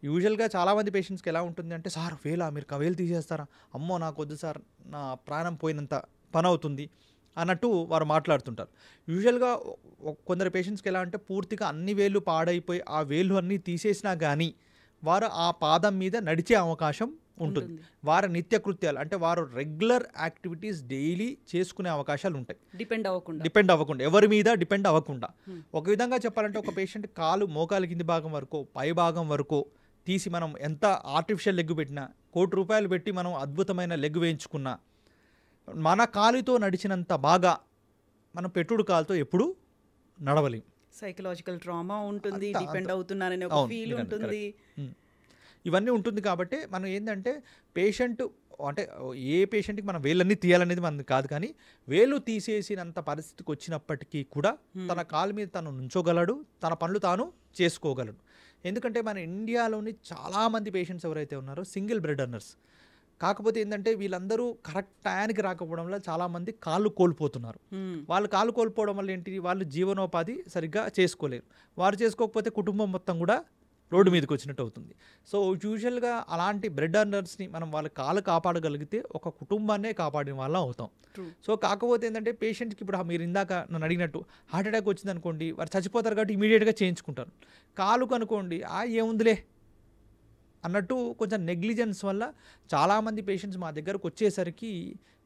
యూజువల్గా చాలామంది పేషెంట్స్కి ఎలా ఉంటుంది అంటే, సార్ వేలా, మీరు వేలు తీసేస్తారా, అమ్మో నాకు వద్దు సార్, నా ప్రాణం పోయినంత పని అవుతుంది అన్నట్టు వారు మాట్లాడుతుంటారు. యూజువల్గా కొందరు పేషెంట్స్కి ఎలా అంటే పూర్తిగా అన్ని వేళ్ళు పాడైపోయి ఆ వేళ్ళు అన్నీ తీసేసినా కానీ వారు ఆ పాదం మీద నడిచే అవకాశం ఉంటుంది. వారి నిత్యకృత్యాలు అంటే వారు రెగ్యులర్ యాక్టివిటీస్ డైలీ చేసుకునే అవకాశాలు ఉంటాయి. డిపెండ్ అవ్వకుండా ఎవరి మీద డిపెండ్ అవ్వకుండా. ఒక విధంగా చెప్పాలంటే ఒక పేషెంట్ కాలు మోకాలు కింది భాగం వరకు పై భాగం వరకు తీసి మనం ఎంత ఆర్టిఫిషియల్ లెగ్ పెట్టినా, ₹1,00,00,000 పెట్టి మనం అద్భుతమైన లెగ్ వేయించుకున్నా, మన కాలుతో నడిచినంత బాగా మనం పెట్టుడు కాలుతో ఎప్పుడు నడవలేం. సైకలాజికల్ ట్రామా ఉంటుంది, డిపెండ్ అవుతున్నాననే ఒక ఫీల్ ఉంటుంది, ఇవన్నీ ఉంటుంది. కాబట్టి మనం ఏంటంటే పేషెంట్ అంటే ఏ పేషెంట్కి మనం వేళ్ళన్నీ తీయాలనేది మనది కాదు, కానీ వేలు తీసేసినంత పరిస్థితికి వచ్చినప్పటికీ కూడా తన కాలు మీద తను నుంచోగలడు, తన పనులు తాను చేసుకోగలడు. ఎందుకంటే మన ఇండియాలోని చాలామంది పేషెంట్స్ ఎవరైతే ఉన్నారో సింగిల్ బ్రెడ్ ఎర్నర్స్. కాకపోతే ఏంటంటే వీళ్ళందరూ కరెక్ట్ టైంకి రాకపోవడం వల్ల చాలామంది కాళ్ళు కోల్పోతున్నారు. వాళ్ళు కాళ్ళు కోల్పోవడం వల్ల ఏంటి, వాళ్ళు జీవనోపాధి సరిగ్గా చేసుకోలేరు. వారు చేసుకోకపోతే కుటుంబం మొత్తం కూడా రోడ్డు మీదకి వచ్చినట్టు అవుతుంది. సో యూజువల్గా అలాంటి బ్రెడ్ ఎర్నర్స్ని మనం వాళ్ళ కాళ్ళు కాపాడగలిగితే ఒక కుటుంబాన్నే కాపాడిన వాళ్ళం అవుతాం. సో కాకపోతే ఏంటంటే పేషెంట్కి ఇప్పుడు మీరు ఇందాక నన్ను అడిగినట్టు హార్ట్ అటాక్ వచ్చింది అనుకోండి, వారు చచ్చిపోతారు కాబట్టి ఇమీడియట్గా చేయించుకుంటారు. కాలుకు అనుకోండి ఏముందిలే అన్నట్టు కొంచెం నెగ్లిజెన్స్ వల్ల చాలామంది పేషెంట్స్ మా దగ్గరకు వచ్చేసరికి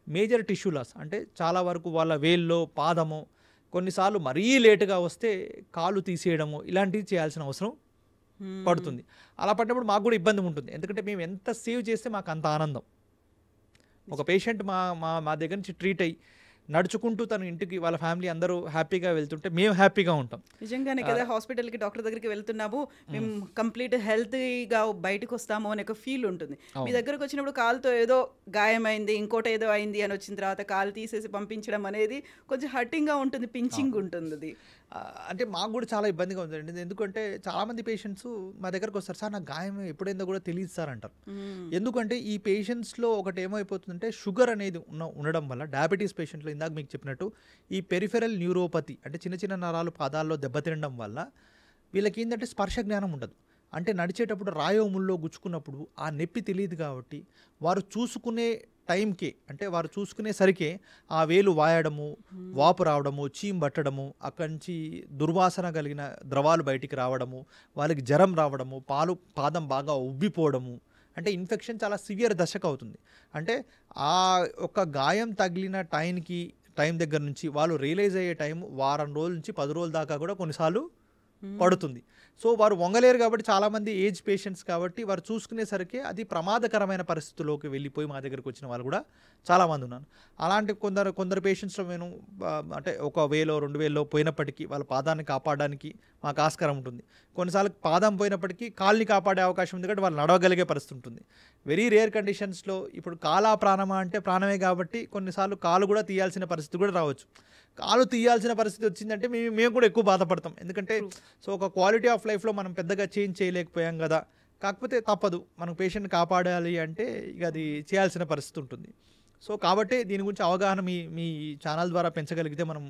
మేజర్ టిష్యూ లాస్ అంటే చాలా వరకు వాళ్ళ వేల్లో పాదము కొన్నిసార్లు మరీ లేటుగా వస్తే కాలు తీసేయడము ఇలాంటివి చేయాల్సిన అవసరం పడుతుంది. అలా పడినప్పుడు మాకు కూడా ఇబ్బంది ఉంటుంది. ఎందుకంటే మేము ఎంత సేవ్ చేస్తే మాకు అంత ఆనందం. ఒక పేషెంట్ మా దగ్గర నుంచి ట్రీట్ అయ్యి నడుచుకుంటూ తన ఇంటికి వాళ్ళ ఫ్యామిలీ అందరూ హ్యాపీగా వెళ్తుంటే మేము హ్యాపీగా ఉంటాం. నిజంగానే కదా, హాస్పిటల్కి డాక్టర్ దగ్గరికి వెళ్తున్నాము, మేము కంప్లీట్ హెల్త్గా బయటకు వస్తాము అనే ఒక ఫీల్ ఉంటుంది. మీ దగ్గరకు వచ్చినప్పుడు కాలుతో ఏదో గాయమైంది, ఇంకోటి ఏదో అయింది అని వచ్చిన తర్వాత కాలు తీసేసి పంపించడం అనేది కొంచెం హర్టింగ్గా ఉంటుంది, పించింగ్ ఉంటుంది. అది అంటే మాకు కూడా చాలా ఇబ్బందిగా ఉందండి. ఎందుకంటే చాలామంది పేషెంట్స్ మా దగ్గరకు వస్తారు, సార్ నాకు గాయం ఎప్పుడైందో కూడా తెలియదు సార్ అంటారు. ఎందుకంటే ఈ పేషెంట్స్లో ఒకటి ఏమైపోతుందంటే షుగర్ అనేది ఉండడం వల్ల, డయాబెటీస్ పేషెంట్లో ఇందాక మీకు చెప్పినట్టు ఈ పెరిఫెరల్ న్యూరోపతి అంటే చిన్న చిన్న నరాలు పాదాల్లో దెబ్బతినడం వల్ల వీళ్ళకి ఏంటంటే స్పర్శ జ్ఞానం ఉండదు. అంటే నడిచేటప్పుడు రాయో ముల్లో గుచ్చుకున్నప్పుడు ఆ నొప్పి తెలియదు కాబట్టి వారు చూసుకునే టైంకి అంటే వారు చూసుకునేసరికి ఆ వేలు వాయడము, వాపు రావడము, చీమ్ పట్టడము, అక్కడి నుంచి దుర్వాసన కలిగిన ద్రవాలు బయటికి రావడము, వాళ్ళకి జ్వరం రావడము, పాదం బాగా ఉబ్బిపోవడము, అంటే ఇన్ఫెక్షన్ చాలా సివియర్ దశకు అవుతుంది. అంటే ఆ ఒక గాయం తగిలిన టైం దగ్గర నుంచి వాళ్ళు రియలైజ్ అయ్యే టైం వారం రోజుల నుంచి 10 రోజుల దాకా కూడా కొన్నిసార్లు పడుతుంది. సో వారు వంగలేరు కాబట్టి చాలామంది ఏజ్ పేషెంట్స్ కాబట్టి వారు చూసుకునేసరికి అది ప్రమాదకరమైన పరిస్థితుల్లోకి వెళ్ళిపోయి మా దగ్గరకు వచ్చిన వాళ్ళు కూడా చాలామంది ఉన్నారు. అలాంటి కొందరు పేషెంట్స్లో నేను అంటే ఒక 1000 2000 పోయినప్పటికీ వాళ్ళ పాదాన్ని కాపాడడానికి మాకు ఆస్కారం ఉంటుంది. కొన్నిసార్లు పాదం పోయినప్పటికీ కాల్ని కాపాడే అవకాశం ఉంది కాబట్టి వాళ్ళు నడవగలిగే పరిస్థితి ఉంటుంది. వెరీ రేర్ కండిషన్స్లో ఇప్పుడు కాలా ప్రాణమా అంటే ప్రాణమే కాబట్టి కొన్నిసార్లు కాలు కూడా తీయాల్సిన పరిస్థితి కూడా రావచ్చు. కాలు తీయాల్సిన పరిస్థితి వచ్చిందంటే మేము కూడా ఎక్కువ బాధపడతాం. ఎందుకంటే సో ఒక క్వాలిటీ ఆఫ్ లైఫ్లో మనం పెద్దగా చేంజ్ చేయలేకపోయాం కదా. కాకపోతే తప్పదు, మనం పేషెంట్ కాపాడాలి అంటే ఇక అది చేయాల్సిన పరిస్థితి ఉంటుంది. సో కాబట్టి దీని గురించి అవగాహన మీ ఛానల్ ద్వారా పెంచగలిగితే మనం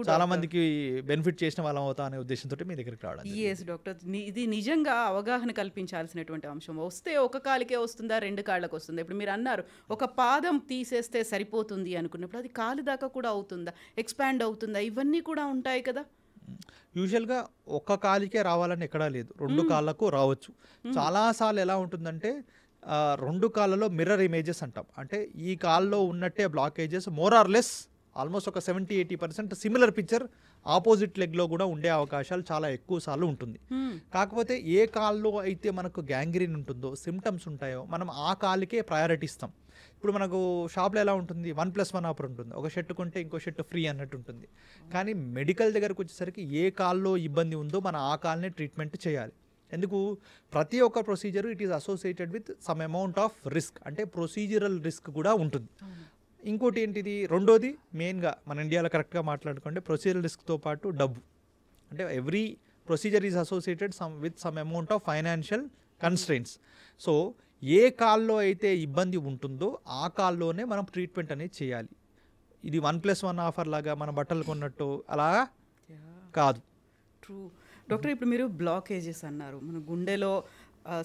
చాలా మందికి బెనిఫిట్ చేసిన వాళ్ళం అవుతాం అనే ఉద్దేశంతో మీ దగ్గరికి రావడం. ఎస్ డాక్టర్, ఇది నిజంగా అవగాహన కల్పించాల్సినటువంటి అంశం. వస్తే ఒక కాలికే వస్తుందా, 2 కాళ్ళకి వస్తుందా? ఇప్పుడు మీరు అన్నారు ఒక పాదం తీసేస్తే సరిపోతుంది అనుకున్నప్పుడు అది కాలు దాకా కూడా అవుతుందా, ఎక్స్పాండ్ అవుతుందా? ఇవన్నీ కూడా ఉంటాయి కదా. యూజువల్గా ఒక్క కాలికే రావాలని ఎక్కడా లేదు, 2 కాళ్ళకు రావచ్చు. చాలాసార్లు ఎలా ఉంటుందంటే 2 కాళ్ళలో మిర్రర్ ఇమేజెస్ అంటాం. అంటే ఈ కాల్లో ఉన్నట్టే blockages more or less almost ఒక 70-80% సిమిలర్ పిక్చర్ ఆపోజిట్ లెగ్లో కూడా ఉండే అవకాశాలు చాలా ఎక్కువ సార్లు ఉంటుంది. కాకపోతే ఏ కాల్లో అయితే మనకు గ్యాంగ్రీన్ ఉంటుందో, సిమ్టమ్స్ ఉంటాయో మనం ఆ కాలుకే ప్రయారిటీ ఇస్తాం. ఇప్పుడు మనకు షాప్లో ఎలా ఉంటుంది, 1+1 ఆఫర్ ఉంటుంది, ఒక షర్ట్ కొంటే ఇంకో షర్ట్ ఫ్రీ అన్నట్టు ఉంటుంది. కానీ మెడికల్ దగ్గరకు వచ్చేసరికి ఏ కాల్లో ఇబ్బంది ఉందో మనం ఆ కాల్నే ట్రీట్మెంట్ చేయాలి. ఎందుకు, ప్రతి ఒక్క procedure it is associated with some amount of risk, అంటే ప్రొసీజరల్ రిస్క్ కూడా ఉంటుంది. ఇంకోటి ఏంటిది, రెండోది మెయిన్గా మన ఇండియాలో కరెక్ట్గా మాట్లాడుకుంటే ప్రొసీజరల్ రిస్క్తో పాటు డబ్బు, అంటే every procedure is associated with some amount of financial constraints. So ఏ కాల్లో అయితే ఇబ్బంది ఉంటుందో ఆ కాల్లోనే మనం ట్రీట్మెంట్ అనేది చేయాలి. ఇది 1+1 ఆఫర్ లాగా మన బట్టలు కొన్నట్టు అలా కాదు. True doctor. ఇప్పుడు మీరు బ్లాకేజెస్ అన్నారు, మన గుండెలో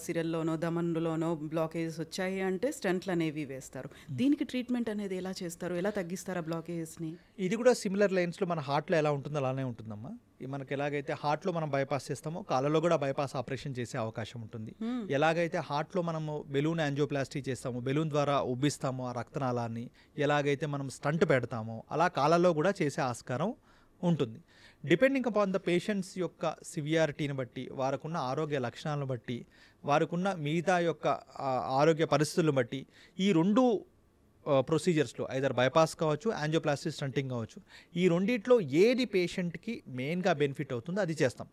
సిరల్లోనో దమన్లోనో బ్లాకేజెస్ వచ్చాయి అంటే స్టంట్లు అనేవి వేస్తారు. దీనికి ట్రీట్మెంట్ అనేది ఎలా చేస్తారు, ఎలా తగ్గిస్తారు ఆ బ్లాకేజెస్ని? ఇది కూడా సిమిలర్ లైన్స్లో మన హార్ట్లో ఎలా ఉంటుందో అలానే ఉంటుందమ్మా. మనకి ఎలాగైతే హార్ట్లో మనం బైపాస్ చేస్తామో కాళ్ళలో కూడా బైపాస్ ఆపరేషన్ చేసే అవకాశం ఉంటుంది. ఎలాగైతే హార్ట్లో మనము బెలూన్ యాంజియోప్లాస్టీ చేస్తామో, బెలూన్ ద్వారా ఉబ్బిస్తామో ఆ రక్తనాళాన్ని, ఎలాగైతే మనం స్టంట్ పెడతామో అలా కాళ్ళలో కూడా చేసే ఆస్కారం ఉంటుంది. డిపెండింగ్ అపాన్ ద పేషెంట్స్ యొక్క సివియారిటీని బట్టి, వారికున్న ఆరోగ్య లక్షణాలను బట్టి, వారికున్న మిగతా యొక్క ఆరోగ్య పరిస్థితులను బట్టి ఈ 2 ప్రొసీజర్స్లో ఐదర్ బైపాస్ కావచ్చు, యాంజియోప్లాస్టీ, స్టంటింగ్ కావచ్చు, ఈ రెండిట్లో ఏది పేషెంట్కి మెయిన్గా బెనిఫిట్ అవుతుందో అది చేస్తాం.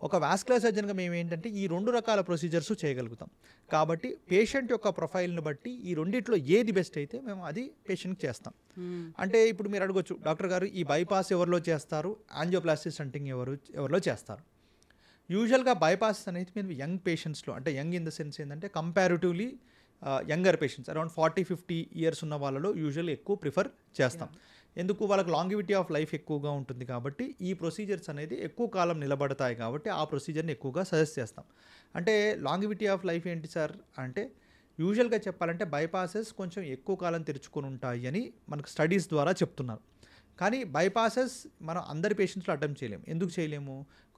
ఒక వాస్కులర్ సర్జన్గా మేము ఏంటంటే ఈ 2 రకాల ప్రొసీజర్స్ చేయగలుగుతాం. కాబట్టి పేషెంట్ యొక్క ప్రొఫైల్ని బట్టి ఈ రెండిట్లో ఏది బెస్ట్ అయితే మేము అది పేషెంట్కి చేస్తాం. అంటే ఇప్పుడు మీరు అడగొచ్చు, డాక్టర్ గారు ఈ బైపాస్ ఎవరిలో చేస్తారు, యాంజియోప్లాస్టీ, స్టంటింగ్ ఎవరిలో చేస్తారు? యూజువల్గా బైపాస్ అనేది మేము యంగ్ పేషెంట్స్లో, అంటే యంగ్ ఇన్ ద సెన్స్ ఏంటంటే comparatively younger patients around 40-50 years ఉన్న వాళ్ళలో యూజువల్లీ ఎక్కువ ప్రిఫర్ చేస్తాం. ఎందుకు, వాళ్ళకి లాంగివిటీ ఆఫ్ లైఫ్ ఎక్కువగా ఉంటుంది కాబట్టి ఈ ప్రొసీజర్స్ అనేది ఎక్కువ కాలం నిలబడతాయి కాబట్టి ఆ ప్రొసీజర్ని ఎక్కువగా సజెస్ట్ చేస్తాం. అంటే లాంగివిటీ ఆఫ్ లైఫ్ ఏంటి సార్ అంటే, యూజువల్గా చెప్పాలంటే బైపాసెస్ కొంచెం ఎక్కువ కాలం తెరుచుకొని ఉంటాయి అని మనకు స్టడీస్ ద్వారా చెప్తున్నారు. కానీ బైపాసెస్ మనం అందరి పేషెంట్స్లో అటెంప్ట్ చేయలేము. ఎందుకు చేయలేము,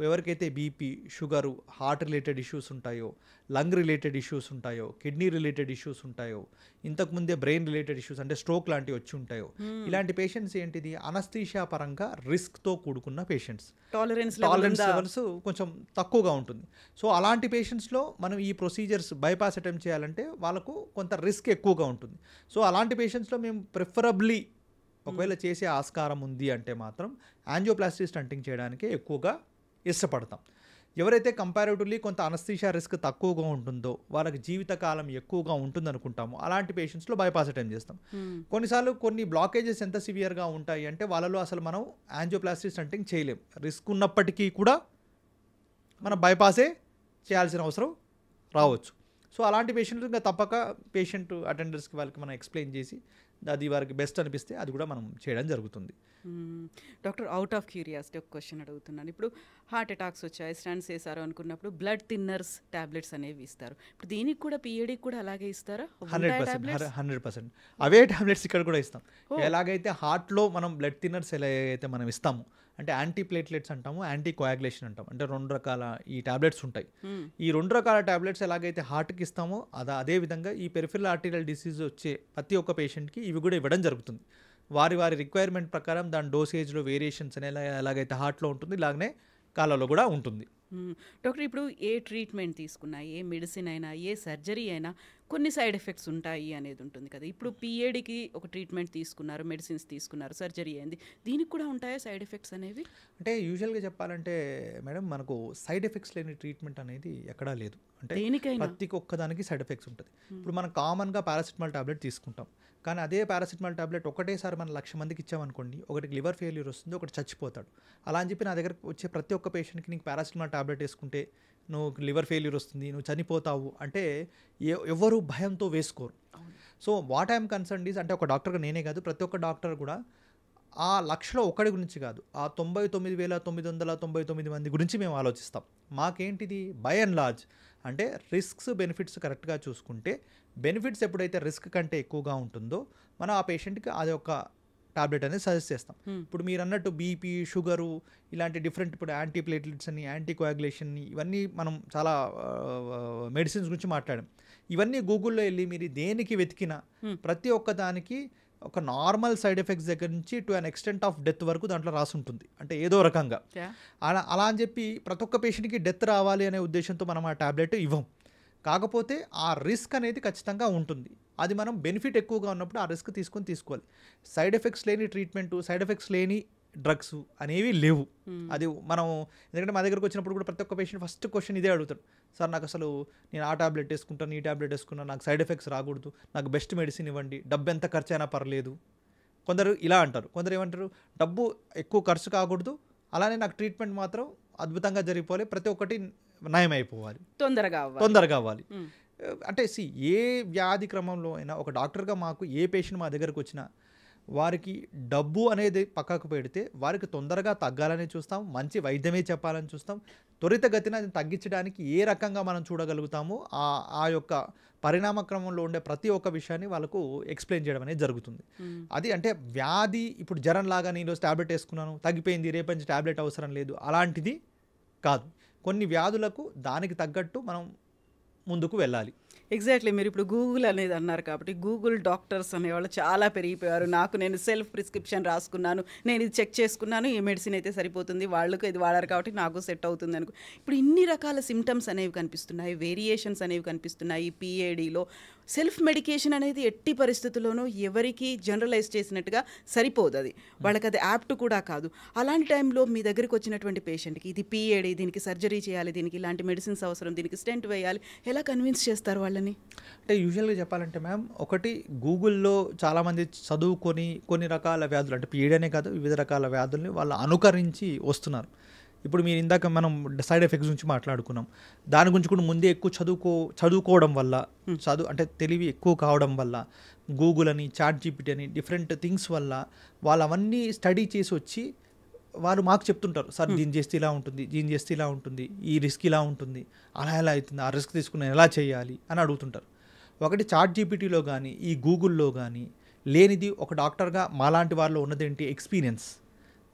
ఎవరికైతే BP, sugar, heart related issues ఉంటాయో, లంగ్ రిలేటెడ్ ఇష్యూస్ ఉంటాయో, కిడ్నీ రిలేటెడ్ ఇష్యూస్ ఉంటాయో, ఇంతకుముందే బ్రెయిన్ రిలేటెడ్ ఇష్యూస్ అంటే స్ట్రోక్ లాంటివి వచ్చి ఉంటాయో, ఇలాంటి పేషెంట్స్ ఏంటిది అనస్థీషియా పరంగా రిస్క్తో కూడుకున్న పేషెంట్స్, టాలరెన్స్ లెవెల్స్ కొంచెం తక్కువగా ఉంటుంది. సో అలాంటి పేషెంట్స్లో మనం ఈ ప్రొసీజర్స్ బైపాస్ అటెంప్ట్ చేయాలంటే వాళ్ళకు కొంత రిస్క్ ఎక్కువగా ఉంటుంది. సో అలాంటి పేషెంట్స్లో మేము ప్రిఫరబ్లీ ఒకవేళ చేసే ఆస్కారం ఉంది అంటే మాత్రం యాంజియోప్లాస్టీ, స్టంటింగ్ చేయడానికి ఎక్కువగా ఇష్టపడతాం. ఎవరైతే కంపారిటివ్లీ కొంత అనస్థీషియా రిస్క్ తక్కువగా ఉంటుందో, వాళ్ళకి జీవితకాలం ఎక్కువగా ఉంటుంది అనుకుంటామో అలాంటి పేషెంట్స్లో బైపాస్ అటెంప్ట్ చేస్తాం. కొన్నిసార్లు కొన్ని బ్లాకేజెస్ ఎంత సివియర్గా ఉంటాయి అంటే వాళ్ళలో అసలు మనం యాంజియోప్లాస్టీ, స్టంటింగ్ చేయలేం. రిస్క్ ఉన్నప్పటికీ కూడా మనం బైపాసే చేయాల్సిన అవసరం రావచ్చు. సో అలాంటి పేషెంట్లు ఇంకా తప్పక పేషెంట్ అటెండర్స్కి వాళ్ళకి మనం ఎక్స్ప్లెయిన్ చేసి అది వారికి బెస్ట్ అనిపిస్తే అది కూడా మనం చేయడం జరుగుతుంది. డాక్టర్, అవుట్ ఆఫ్ క్యూరియాసిటీ ఒక క్వశ్చన్ అడుగుతున్నాను. ఇప్పుడు హార్ట్ అటాక్స్ వచ్చాయి, స్టంట్స్ వేసారు అనుకున్నప్పుడు బ్లడ్ థిన్నర్స్ టాబ్లెట్స్ అనేవి ఇస్తారు. ఇప్పుడు దీనికి కూడా పిఏడికి కూడా అలాగే ఇస్తారా? 100% అవే టాబ్లెట్స్ ఇక్కడ కూడా ఇస్తాం. ఎలాగైతే హార్ట్లో మనం బ్లడ్ థిన్నర్స్ ఎలాగైతే మనం ఇస్తాము, అంటే యాంటీ ప్లేట్లెట్స్ అంటాము, యాంటీ కోయాగులేషన్ అంటాం, అంటే 2 రకాల ఈ టాబ్లెట్స్ ఉంటాయి. ఈ 2 రకాల టాబ్లెట్స్ ఎలాగైతే హార్ట్కి ఇస్తామో అదే విధంగా ఈ పెరిఫెరల్ ఆర్టీరియల్ డిసీజ్ వచ్చే ప్రతి ఒక్క పేషెంట్కి ఇవి కూడా ఇవ్వడం జరుగుతుంది. వారి రిక్వైర్మెంట్ ప్రకారం దాని డోసేజ్లో వేరియేషన్స్ అనేవి ఎలాగైతే హార్ట్లో ఉంటుంది ఇలాగనే కాళ్ళలో కూడా ఉంటుంది. డాక్టర్ ఇప్పుడు ఏ ట్రీట్మెంట్ తీసుకున్నా, ఏ మెడిసిన్ అయినా, ఏ సర్జరీ అయినా కొన్ని సైడ్ ఎఫెక్ట్స్ ఉంటాయి అనేది ఉంటుంది కదా. ఇప్పుడు పిఏడికి ఒక ట్రీట్మెంట్ తీసుకున్నారు, మెడిసిన్స్ తీసుకున్నారు, సర్జరీ అయింది, దీనికి కూడా ఉంటాయా సైడ్ ఎఫెక్ట్స్ అనేవి? అంటే యూజువల్గా చెప్పాలంటే మేడం, మనకు సైడ్ ఎఫెక్ట్స్ లేని ట్రీట్మెంట్ అనేది ఎక్కడా లేదు. అంటే దేనికైనా ప్రతి ఒక్కదానికి సైడ్ ఎఫెక్ట్స్ ఉంటుంది. ఇప్పుడు మనం కామన్గా పారాసిటమాల్ టాబ్లెట్ తీసుకుంటాం, కానీ అదే పారాసిటమాల్ టాబ్లెట్ ఒకటేసారి మనం 1,00,000 మందికి ఇచ్చామనుకోండి, ఒకటికి లివర్ ఫెయిల్యూర్ వస్తుంది, ఒకటి చచ్చిపోతాడు. అలా అని చెప్పి నా దగ్గరకు వచ్చే ప్రతి ఒక్క పేషెంట్కి నీకు పారాసిటమాల్ టాబ్లెట్ వేసుకుంటే నువ్వు లివర్ ఫెయిల్యూర్ వస్తుంది, నువ్వు చనిపోతావు అంటే ఎవరు భయంతో వేసుకోరు. So what I'm concern is, అంటే ఒక డాక్టర్గా నేనే కాదు, ప్రతి ఒక్క డాక్టర్ కూడా ఆ 1,00,000లో ఒకటి గురించి కాదు, ఆ 99,999 మంది గురించి మేము ఆలోచిస్తాం. మాకేంటిది బై అండ్ లార్జ్ అంటే రిస్క్స్ బెనిఫిట్స్ కరెక్ట్గా చూసుకుంటే, బెనిఫిట్స్ ఎప్పుడైతే రిస్క్ కంటే ఎక్కువగా ఉంటుందో మనం ఆ పేషెంట్కి అది ఒక టాబ్లెట్ అనేది సజెస్ట్ చేస్తాం. ఇప్పుడు మీరు అన్నట్టు బీపీ, షుగరు, ఇలాంటి డిఫరెంట్, ఇప్పుడు యాంటీప్లేట్లెట్స్ అని, యాంటీకోయాగులేషన్, ఇవన్నీ మనం చాలా మెడిసిన్స్ గురించి మాట్లాడాం. ఇవన్నీ గూగుల్లో వెళ్ళి మీరు దేనికి వెతికినా ప్రతి ఒక్క దానికి ఒక నార్మల్ సైడ్ ఎఫెక్ట్స్ దగ్గర నుంచి to an extent of death వరకు దాంట్లో రాసి ఉంటుంది. అంటే ఏదో రకంగా అలా అని చెప్పి ప్రతి ఒక్క పేషెంట్కి డెత్ రావాలి అనే ఉద్దేశంతో మనం ఆ టాబ్లెట్ ఇవ్వం. కాకపోతే ఆ రిస్క్ అనేది ఖచ్చితంగా ఉంటుంది. అది మనం బెనిఫిట్ ఎక్కువగా ఉన్నప్పుడు ఆ రిస్క్ తీసుకోవాలి. సైడ్ ఎఫెక్ట్స్ లేని ట్రీట్మెంట్, సైడ్ ఎఫెక్ట్స్ లేని డ్రగ్స్ అనేవి లేవు. అది మనం, ఎందుకంటే మా దగ్గరకు వచ్చినప్పుడు కూడా ప్రతి ఒక్క పేషెంట్ ఫస్ట్ క్వశ్చన్ ఇదే అడుగుతాడు, సార్ నాకు అసలు నేను ఆ టాబ్లెట్ వేసుకుంటాను, ఈ టాబ్లెట్ వేసుకున్నాను, నాకు సైడ్ ఎఫెక్ట్స్ రాకూడదు, నాకు బెస్ట్ మెడిసిన్ ఇవ్వండి, డబ్బు ఎంత ఖర్చు అయినా పర్లేదు. కొందరు ఇలా అంటారు, కొందరు ఏమంటారు, డబ్బు ఎక్కువ ఖర్చు కాకూడదు, అలానే నాకు ట్రీట్మెంట్ మాత్రం అద్భుతంగా జరిగిపోవాలి, ప్రతి ఒక్కటి నయం అయిపోవాలి, తొందరగా అవ్వాలి. అంటే ఏ వ్యాధి క్రమంలో అయినా ఒక డాక్టర్గా మాకు ఏ పేషెంట్ మా దగ్గరకు వచ్చినా వారికి డబ్బు అనేది పక్కకు పెడితే వారికి తొందరగా తగ్గాలని చూస్తాం, మంచి వైద్యమే చెప్పాలని చూస్తాం. త్వరితగతిన అది తగ్గించడానికి ఏ రకంగా మనం చూడగలుగుతామో ఆ యొక్క పరిణామ క్రమంలో ఉండే ప్రతి ఒక్క విషయాన్ని వాళ్ళకు ఎక్స్ప్లెయిన్ చేయడం అనేది జరుగుతుంది. అది అంటే వ్యాధి ఇప్పుడు జ్వరం లాగా నేను ఈరోజు టాబ్లెట్ వేసుకున్నాను తగ్గిపోయింది, రేపు నుంచి టాబ్లెట్ అవసరం లేదు, అలాంటిది కాదు. కొన్ని వ్యాధులకు దానికి తగ్గట్టు మనం ముందుకు వెళ్ళాలి. ఎగ్జాక్ట్లీ. మీరు ఇప్పుడు గూగుల్ అనేది అన్నారు కాబట్టి, గూగుల్ డాక్టర్స్ అనేవాళ్ళు చాలా పెరిగిపోయారు. నేను సెల్ఫ్ ప్రిస్క్రిప్షన్ రాసుకున్నాను, నేను ఇది చెక్ చేసుకున్నాను, ఈ మెడిసిన్ అయితే సరిపోతుంది, వాళ్ళకు ఇది వాడారు కాబట్టి నాకు సెట్ అవుతుంది అనుకో. ఇప్పుడు ఇన్ని రకాల సిమ్టమ్స్ అనేవి కనిపిస్తున్నాయి, వేరియేషన్స్ అనేవి కనిపిస్తున్నాయి. పిఏడిలో సెల్ఫ్ మెడికేషన్ అనేది ఎట్టి పరిస్థితుల్లోనూ ఎవరికి జనరలైజ్ చేసినట్టుగా సరిపోదు, అది వాళ్ళకి అది యాప్ట్ కూడా కాదు. అలాంటి టైంలో మీ దగ్గరికి వచ్చినటువంటి పేషెంట్కి ఇది పిఏడి, దీనికి సర్జరీ చేయాలి, దీనికి ఇలాంటి మెడిసిన్స్ అవసరం, దీనికి స్టెంట్ వేయాలి, ఎలా కన్విన్స్ చేస్తారు వాళ్ళని? అంటే యూజువల్గా చెప్పాలంటే మ్యామ్, ఒకటి గూగుల్లో చాలామంది చదువుకొని కొన్ని రకాల వ్యాధులు, అంటే పిఏడనే కాదు వివిధ రకాల వ్యాధుల్ని వాళ్ళు అనుకరించి వస్తున్నారు. ఇప్పుడు మీరు ఇందాక మనం సైడ్ ఎఫెక్ట్స్ గురించి మాట్లాడుకున్నాం, దాని గురించి కూడా ముందే ఎక్కువ చదువుకోవడం వల్ల, అంటే తెలివి ఎక్కువ కావడం వల్ల, గూగుల్ అని, చాట్ జీపీటీ అని, డిఫరెంట్ థింగ్స్ వల్ల వాళ్ళు అవన్నీ స్టడీ చేసి వచ్చి వారు మాకు చెప్తుంటారు, సార్ దీన్ని చేస్తే ఇలా ఉంటుంది, దీన్ని చేస్తే ఇలా ఉంటుంది, ఈ రిస్క్ ఇలా ఉంటుంది, అలా ఎలా అవుతుంది, ఆ రిస్క్ తీసుకుని ఎలా చేయాలి అని అడుగుతుంటారు. ఒకటి చాట్ జీపీటీలో కానీ ఈ గూగుల్లో కానీ లేనిది ఒక డాక్టర్గా మాలాంటి వాళ్ళు ఉన్నదేంటి, ఎక్స్పీరియన్స్.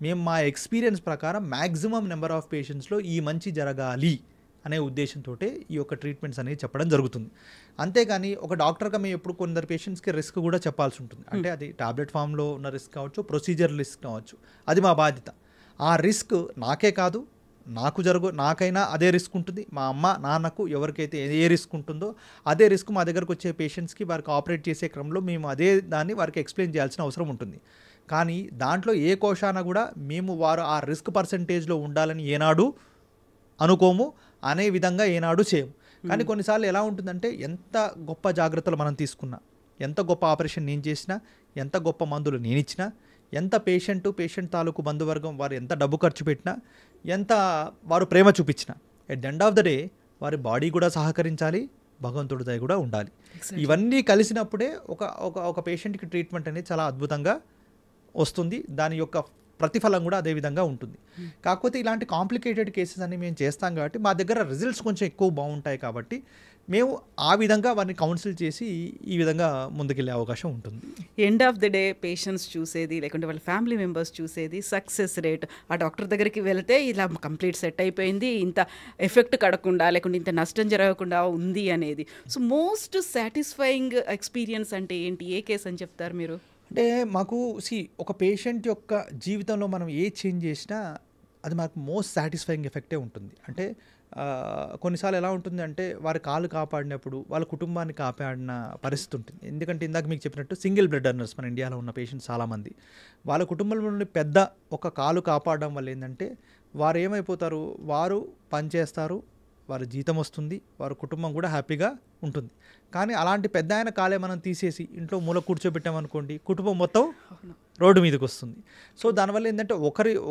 మేము మా ఎక్స్పీరియన్స్ ప్రకారం మ్యాక్సిమం నెంబర్ ఆఫ్ పేషెంట్స్లో ఈ మంచి జరగాలి అనే ఉద్దేశంతో ఈ యొక్క ట్రీట్మెంట్స్ అనేవి చెప్పడం జరుగుతుంది. అంతేగాని ఒక డాక్టర్గా మేము ఎప్పుడు కొందరు పేషెంట్స్కి రిస్క్ కూడా చెప్పాల్సి ఉంటుంది. అంటే అది టాబ్లెట్ ఫామ్లో ఉన్న రిస్క్ కావచ్చు, ప్రొసీజర్ రిస్క్ కావచ్చు, అది మా బాధ్యత. ఆ రిస్క్ నాకే కాదు, నాకైనా అదే రిస్క్ ఉంటుంది, మా అమ్మ నాన్నకు ఎవరికైతే ఏ రిస్క్ ఉంటుందో అదే రిస్క్ మా దగ్గరకు వచ్చే పేషెంట్స్కి వారికి ఆపరేట్ చేసే క్రమంలో మేము అదే దాన్ని వారికి ఎక్స్ప్లెయిన్ చేయాల్సిన అవసరం ఉంటుంది. కానీ దాంట్లో ఏ కోశాన కూడా వారు ఆ రిస్క్ పర్సంటేజ్లో ఉండాలని ఏనాడు అనుకోము, అనే విధంగా ఏనాడు చేయము. కానీ కొన్నిసార్లు ఎలా ఉంటుందంటే, ఎంత గొప్ప జాగ్రత్తలు మనం తీసుకున్నా, ఎంత గొప్ప ఆపరేషన్ నేను చేసినా, ఎంత గొప్ప మందులు నేను ఇచ్చినా, ఎంత పేషెంట్ తాలూకు బంధువర్గం వారు ఎంత డబ్బు ఖర్చు పెట్టినా, ఎంత వారు ప్రేమ చూపించినా, at the end of the day వారి బాడీ కూడా సహకరించాలి, భగవంతుడి దయ కూడా ఉండాలి. ఇవన్నీ కలిసినప్పుడే ఒక పేషెంట్కి ట్రీట్మెంట్ అనేది చాలా అద్భుతంగా వస్తుంది, దాని యొక్క ప్రతిఫలం కూడా అదే విధంగా ఉంటుంది. కాకపోతే ఇలాంటి కాంప్లికేటెడ్ కేసెస్ అన్ని మేము చేస్తాం కాబట్టి మా దగ్గర రిజల్ట్స్ కొంచెం ఎక్కువ బాగుంటాయి కాబట్టి మేము ఆ విధంగా వారిని కౌన్సిల్ చేసి ఈ విధంగా ముందుకెళ్ళే అవకాశం ఉంటుంది. End of the day patients చూసేది, లేకుంటే వాళ్ళ ఫ్యామిలీ మెంబర్స్ చూసేది సక్సెస్ రేట్. ఆ డాక్టర్ దగ్గరికి వెళ్తే ఇలా కంప్లీట్ సెట్ అయిపోయింది, ఇంత ఎఫెక్ట్ కడకుండా లేకుంటే ఇంత నష్టం జరగకుండా ఉంది అనేది. సో మోస్ట్ సాటిస్ఫైయింగ్ ఎక్స్పీరియన్స్ అంటే ఏంటి, ఏ కేసు అని చెప్తారు మీరు? అంటే మాకు ఒక పేషెంట్ యొక్క జీవితంలో మనం ఏ చేంజ్ చేసినా అది మాకు మోస్ట్ సాటిస్ఫైయింగ్ ఎఫెక్టే ఉంటుంది. అంటే కొన్నిసార్లు ఎలా ఉంటుంది అంటే వారి కాలు కాపాడినప్పుడు వాళ్ళ కుటుంబాన్ని కాపాడిన పరిస్థితి ఉంటుంది. ఎందుకంటే ఇందాక మీకు చెప్పినట్టు సింగిల్ బ్లడ్ డోనర్స్ మన ఇండియాలో ఉన్న పేషెంట్స్ చాలామంది. వాళ్ళ కుటుంబంలో నుండి పెద్ద ఒక కాలు కాపాడడం వల్ల ఏంటంటే వారు ఏమైపోతారు, వారు పనిచేస్తారు, వారి జీతం వస్తుంది, వారి కుటుంబం కూడా హ్యాపీగా ఉంటుంది. కానీ అలాంటి పెద్ద ఆయన కాలే మనం తీసేసి ఇంట్లో మూల కూర్చోబెట్టామనుకోండి, కుటుంబం మొత్తం రోడ్డు మీదకి వస్తుంది. సో దానివల్ల ఏంటంటే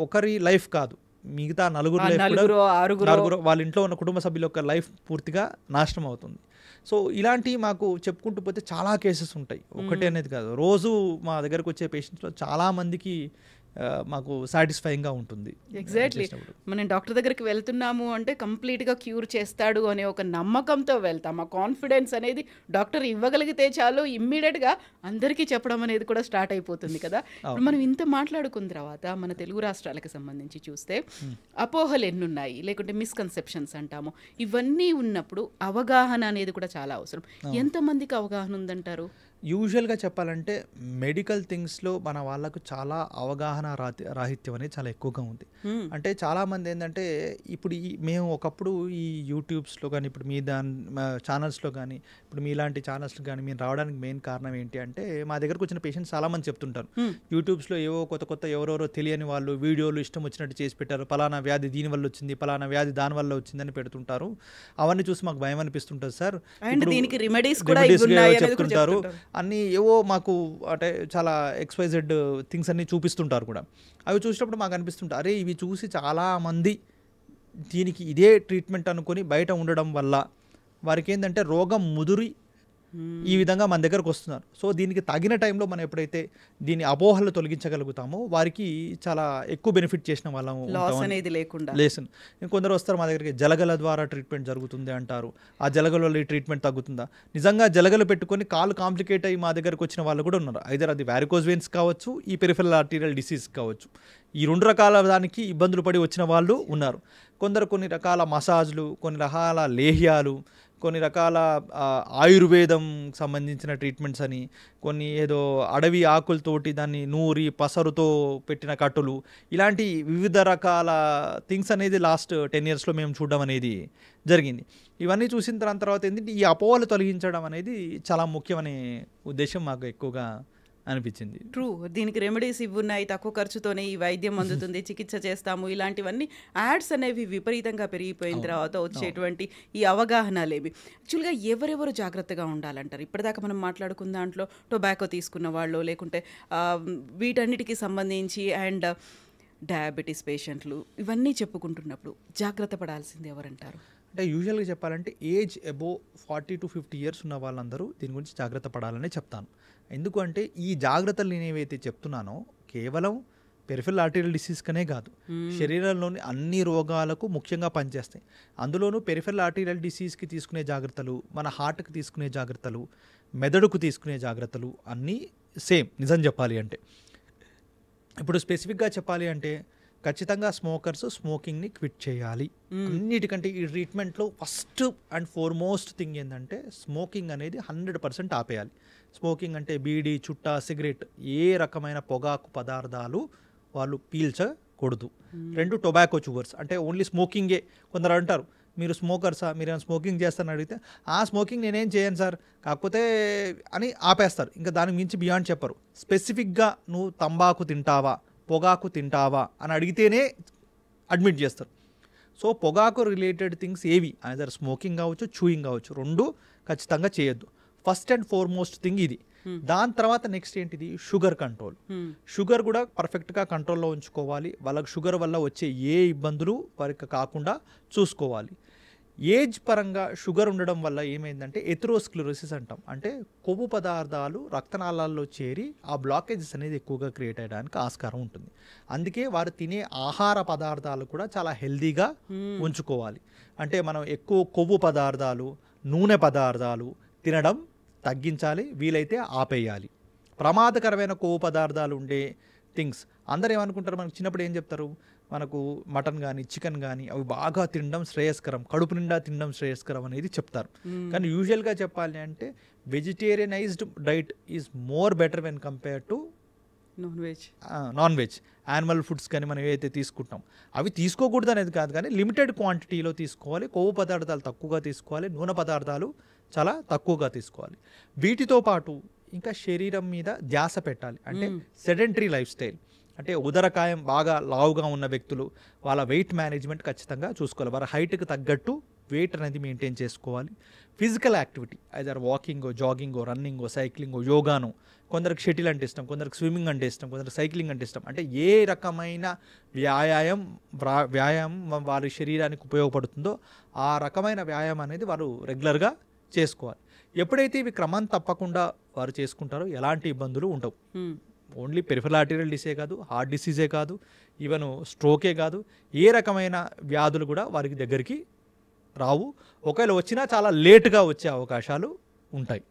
ఒకరి లైఫ్ కాదు, మిగతా నలుగురు లైఫ్ కూడా, ఆరుగురు వాళ్ళ ఇంట్లో ఉన్న కుటుంబ సభ్యుల యొక్క లైఫ్ పూర్తిగా నాశనం అవుతుంది. సో ఇలాంటివి మాకు చెప్పుకుంటూ పోతే చాలా కేసెస్ ఉంటాయి, ఒకటే అనేది కాదు. రోజు మా దగ్గరకు వచ్చే పేషెంట్స్లో చాలామందికి మాకు సాటిస్ఫైయింగ్గా ఉంటుంది. ఎగ్జాక్ట్లీ, మనం డాక్టర్ దగ్గరికి వెళ్తున్నాము అంటే కంప్లీట్గా క్యూర్ చేస్తాడు అనే ఒక నమ్మకంతో వెళ్తాం. ఆ కాన్ఫిడెన్స్ అనేది డాక్టర్ ఇవ్వగలిగితే చాలు, ఇమ్మీడియట్గా అందరికీ చెప్పడం అనేది కూడా స్టార్ట్ అయిపోతుంది కదా. ఇప్పుడు మనం ఇంత మాట్లాడుకున్న తర్వాత మన తెలుగు రాష్ట్రాలకు సంబంధించి చూస్తే అపోహలు ఎన్నున్నాయి, లేకుంటే మిస్కన్సెప్షన్స్ అంటాము, ఇవన్నీ ఉన్నప్పుడు అవగాహన అనేది కూడా చాలా అవసరం. ఎంతమందికి అవగాహన ఉందంటారు? యూజువల్గా చెప్పాలంటే మెడికల్ థింగ్స్లో మన వాళ్ళకు చాలా అవగాహన రాహిత్యం అనేది చాలా ఎక్కువగా ఉంది. అంటే చాలామంది ఏంటంటే ఇప్పుడు మేము ఒకప్పుడు ఈ యూట్యూబ్స్లో కానీ, ఇప్పుడు మీ ఛానల్స్లో కానీ, ఇప్పుడు మీలాంటి ఛానల్స్లో కానీ మీరు రావడానికి మెయిన్ కారణం ఏంటి అంటే, మా దగ్గరకు వచ్చిన పేషెంట్స్ చాలామంది చెప్తుంటారు, యూట్యూబ్స్లో ఏవో కొత్త ఎవరెవరో తెలియని వాళ్ళు వీడియోలు ఇష్టం వచ్చినట్టు చేసి పెట్టారు, పలానా వ్యాధి దీనివల్ల వచ్చింది, పలానా వ్యాధి దానివల్ల వచ్చిందని పెడుతుంటారు. అవన్నీ చూసి మాకు భయం అనిపిస్తుంటుంది సార్. దీనికి రెమెడీస్ చెప్తుంటారు అన్నీ ఏవో మాకు అంటే చాలా XYZ థింగ్స్ అన్నీ చూపిస్తుంటారు కూడా. అవి చూసినప్పుడు మాకు అనిపిస్తుంటారు, అరే ఇవి చూసి చాలామంది దీనికి ఇదే ట్రీట్మెంట్ అనుకొని బయట ఉండడం వల్ల వారికి ఏంటంటే రోగం ముదురి ఈ విధంగా మన దగ్గరకు వస్తున్నారు. సో దీనికి తగిన టైంలో మనం ఎప్పుడైతే దీని అపోహలు తొలగించగలుగుతామో వారికి చాలా ఎక్కువ బెనిఫిట్ చేసిన వాళ్ళం అనేది లేకుండా. కొందరు వస్తారు మా దగ్గరికి, జలగల ద్వారా ట్రీట్మెంట్ జరుగుతుంది అంటారు. ఆ జలగలలో ఈ ట్రీట్మెంట్ తగ్గుతుందా? నిజంగా జలగలు పెట్టుకొని కాలు కాంప్లికేట్ అయ్యి మా దగ్గరకు వచ్చిన వాళ్ళు కూడా ఉన్నారు. ఐదర్ అది వారికోజ్ వెయిన్స్ కావచ్చు, ఈ పెరిఫెరల్ ఆర్టీరియల్ డిసీజ్ కావచ్చు. ఈ రెండు రకాల దానికి ఇబ్బందులు పడి వచ్చిన వాళ్ళు ఉన్నారు. కొందరు కొన్ని రకాల మసాజ్లు, కొన్ని రకాల లేహ్యాలు, కొన్ని రకాల ఆయుర్వేదం సంబంధించిన ట్రీట్మెంట్స్ అని, కొన్ని ఏదో అడవి ఆకులతోటి దాన్ని నూరి పసరుతో పెట్టిన కట్టులు, ఇలాంటి వివిధ రకాల థింగ్స్ అనేది లాస్ట్ 10 yearsలో మేము చూడడం అనేది జరిగింది. ఇవన్నీ చూసిన తర్వాత ఏంటంటే ఈ అపోహలు తొలగించడం అనేది చాలా ముఖ్యమనే ఉద్దేశం మాకు ఎక్కువగా అనిపించింది. ట్రూ, దీనికి రెమెడీస్ ఇవ్వన్నాయి, తక్కువ ఖర్చుతోనే ఈ వైద్యం అందుతుంది, చికిత్స చేస్తాము, ఇలాంటివన్నీ యాడ్స్ అనేవి విపరీతంగా పెరిగిపోయిన తర్వాత వచ్చేటువంటి ఈ అవగాహనలేవి. యాక్చువల్గా ఎవరెవరు జాగ్రత్తగా ఉండాలంటారు? ఇప్పటిదాకా మనం మాట్లాడుకున్న దాంట్లో టొబాకో తీసుకున్న వాళ్ళు, లేకుంటే వీటన్నిటికీ సంబంధించి అండ్ డయాబెటీస్ పేషెంట్లు, ఇవన్నీ చెప్పుకుంటున్నప్పుడు జాగ్రత్త పడాల్సింది ఎవరంటారు? అంటే యూజువల్గా చెప్పాలంటే ఏజ్ అబోవ్ 40 to 50 years ఉన్న వాళ్ళందరూ దీని గురించి జాగ్రత్త పడాలని చెప్తాను. ఎందుకంటే ఈ జాగ్రత్తలు నేను ఏవైతే చెప్తున్నానో కేవలం పెరిఫెరల్ ఆర్టీరియల్ డిసీజ్కనే కాదు, శరీరంలోని అన్ని రోగాలకు ముఖ్యంగా పనిచేస్తాయి. అందులోనూ పెరిఫెరల్ ఆర్టీరియల్ డిసీజ్కి తీసుకునే జాగ్రత్తలు, మన హార్ట్కి తీసుకునే జాగ్రత్తలు, మెదడుకు తీసుకునే జాగ్రత్తలు అన్నీ సేమ్. నిజం చెప్పాలి అంటే ఇప్పుడు స్పెసిఫిక్గా చెప్పాలి అంటే ఖచ్చితంగా స్మోకింగ్ని క్విట్ చేయాలి. అన్నిటికంటే ఈ ట్రీట్మెంట్లో ఫస్ట్ అండ్ ఫార్మోస్ట్ థింగ్ ఏంటంటే స్మోకింగ్ అనేది 100% ఆపేయాలి. స్మోకింగ్ అంటే బీడీ, చుట్టా, సిగరెట్, ఏ రకమైన పొగాకు పదార్థాలు వాళ్ళు పీల్చకూడదు. 2 టొబాకో చూవర్స్, అంటే ఓన్లీ స్మోకింగే. కొందరు అంటారు, మీరు స్మోకర్సా, మీరు స్మోకింగ్ చేస్తారని అడిగితే, స్మోకింగ్ నేనేం చేయను సార్, కాకపోతే అని ఆపేస్తారు. ఇంకా దానికి మించి బియాండ్ చెప్పరు. స్పెసిఫిక్గా నువ్వు తంబాకు తింటావా, పొగాకు తింటావా అని అడిగితేనే అడ్మిట్ చేస్తారు. సో పొగాకు రిలేటెడ్ థింగ్స్ ఏవి, ఐదర్ స్మోకింగ్ కావచ్చు, చూయింగ్ కావచ్చు, 2 ఖచ్చితంగా చేయొద్దు. ఫస్ట్ అండ్ ఫార్మోస్ట్ థింగ్ ఇది. దాని తర్వాత నెక్స్ట్ ఏంటిది, షుగర్ కంట్రోల్. షుగర్ కూడా పర్ఫెక్ట్గా కంట్రోల్లో ఉంచుకోవాలి. వాళ్ళకి షుగర్ వల్ల వచ్చే ఏ ఇబ్బందులు వారికి కాకుండా చూసుకోవాలి. ఏజ్ పరంగా షుగర్ ఉండడం వల్ల ఏమైందంటే ఎథెరోస్క్లెరోసిస్ అంటాం, అంటే కొవ్వు పదార్థాలు రక్తనాళాల్లో చేరి ఆ బ్లాకేజెస్ అనేది ఎక్కువగా క్రియేట్ అయ్యడానికి ఆస్కారం ఉంటుంది. అందుకే వారు తినే ఆహార పదార్థాలు కూడా చాలా హెల్దీగా ఉంచుకోవాలి. అంటే మనం ఎక్కువ కొవ్వు పదార్థాలు, నూనె పదార్థాలు తినడం తగ్గించాలి, వీలైతే ఆపేయాలి. ప్రమాదకరమైన కొవ్వు పదార్థాలు ఉండే థింగ్స్ అందరూ ఏమనుకుంటారు, మనకు చిన్నప్పుడు ఏం చెప్తారు, మనకు మటన్ కానీ చికెన్ కానీ అవి బాగా తినడం శ్రేయస్కరం, కడుపు నిండా తినడం శ్రేయస్కరం అనేది చెప్తారు. కానీ యూజువల్గా చెప్పాలి అంటే vegetarianised diet is more better when compare to non veg animal foods కానీ మనం ఏవైతే తీసుకుంటాం అవి తీసుకోకూడదు అనేది కాదు, కానీ లిమిటెడ్ క్వాంటిటీలో తీసుకోవాలి. కొవ్వు పదార్థాలు తక్కువగా తీసుకోవాలి, నూనె పదార్థాలు చాలా తక్కువగా తీసుకోవాలి. వీటితో పాటు ఇంకా శరీరం మీద ధ్యాస పెట్టాలి. అంటే సెడెంటరీ లైఫ్ స్టైల్, అంటే ఉదరకాయం బాగా లావుగా ఉన్న వ్యక్తులు వాళ్ళ వెయిట్ మేనేజ్మెంట్ ఖచ్చితంగా చూసుకోవాలి. వారి హైట్కి తగ్గట్టు వెయిట్ అనేది మెయింటైన్ చేసుకోవాలి. ఫిజికల్ యాక్టివిటీ ఐదర్ వాకింగో, జాగింగో, రన్నింగో, సైక్లింగో, యోగానో, కొందరికి షటిల్ అంటే ఇష్టం, కొందరికి స్విమ్మింగ్ అంటే ఇష్టం, కొందరికి సైక్లింగ్ అంటే ఇష్టం. అంటే ఏ రకమైన వ్యాయామం వారి శరీరానికి ఉపయోగపడుతుందో ఆ రకమైన వ్యాయామం అనేది వారు రెగ్యులర్గా చేసుకోవాలి. ఎప్పుడైతే ఇవి క్రమం తప్పకుండా వారు చేసుకుంటారో ఎలాంటి ఇబ్బందులు ఉండవు. ఓన్లీ పెరిఫెరల్ ఆర్టీరియల్ డిసీజే కాదు, హార్ట్ డిసీజే కాదు, ఈవెన్ స్ట్రోకే కాదు, ఏ రకమైన వ్యాధులు కూడా వారికి దగ్గరికి రావు. ఒకవేళ వచ్చినా చాలా లేటుగా వచ్చే అవకాశాలు ఉంటాయి.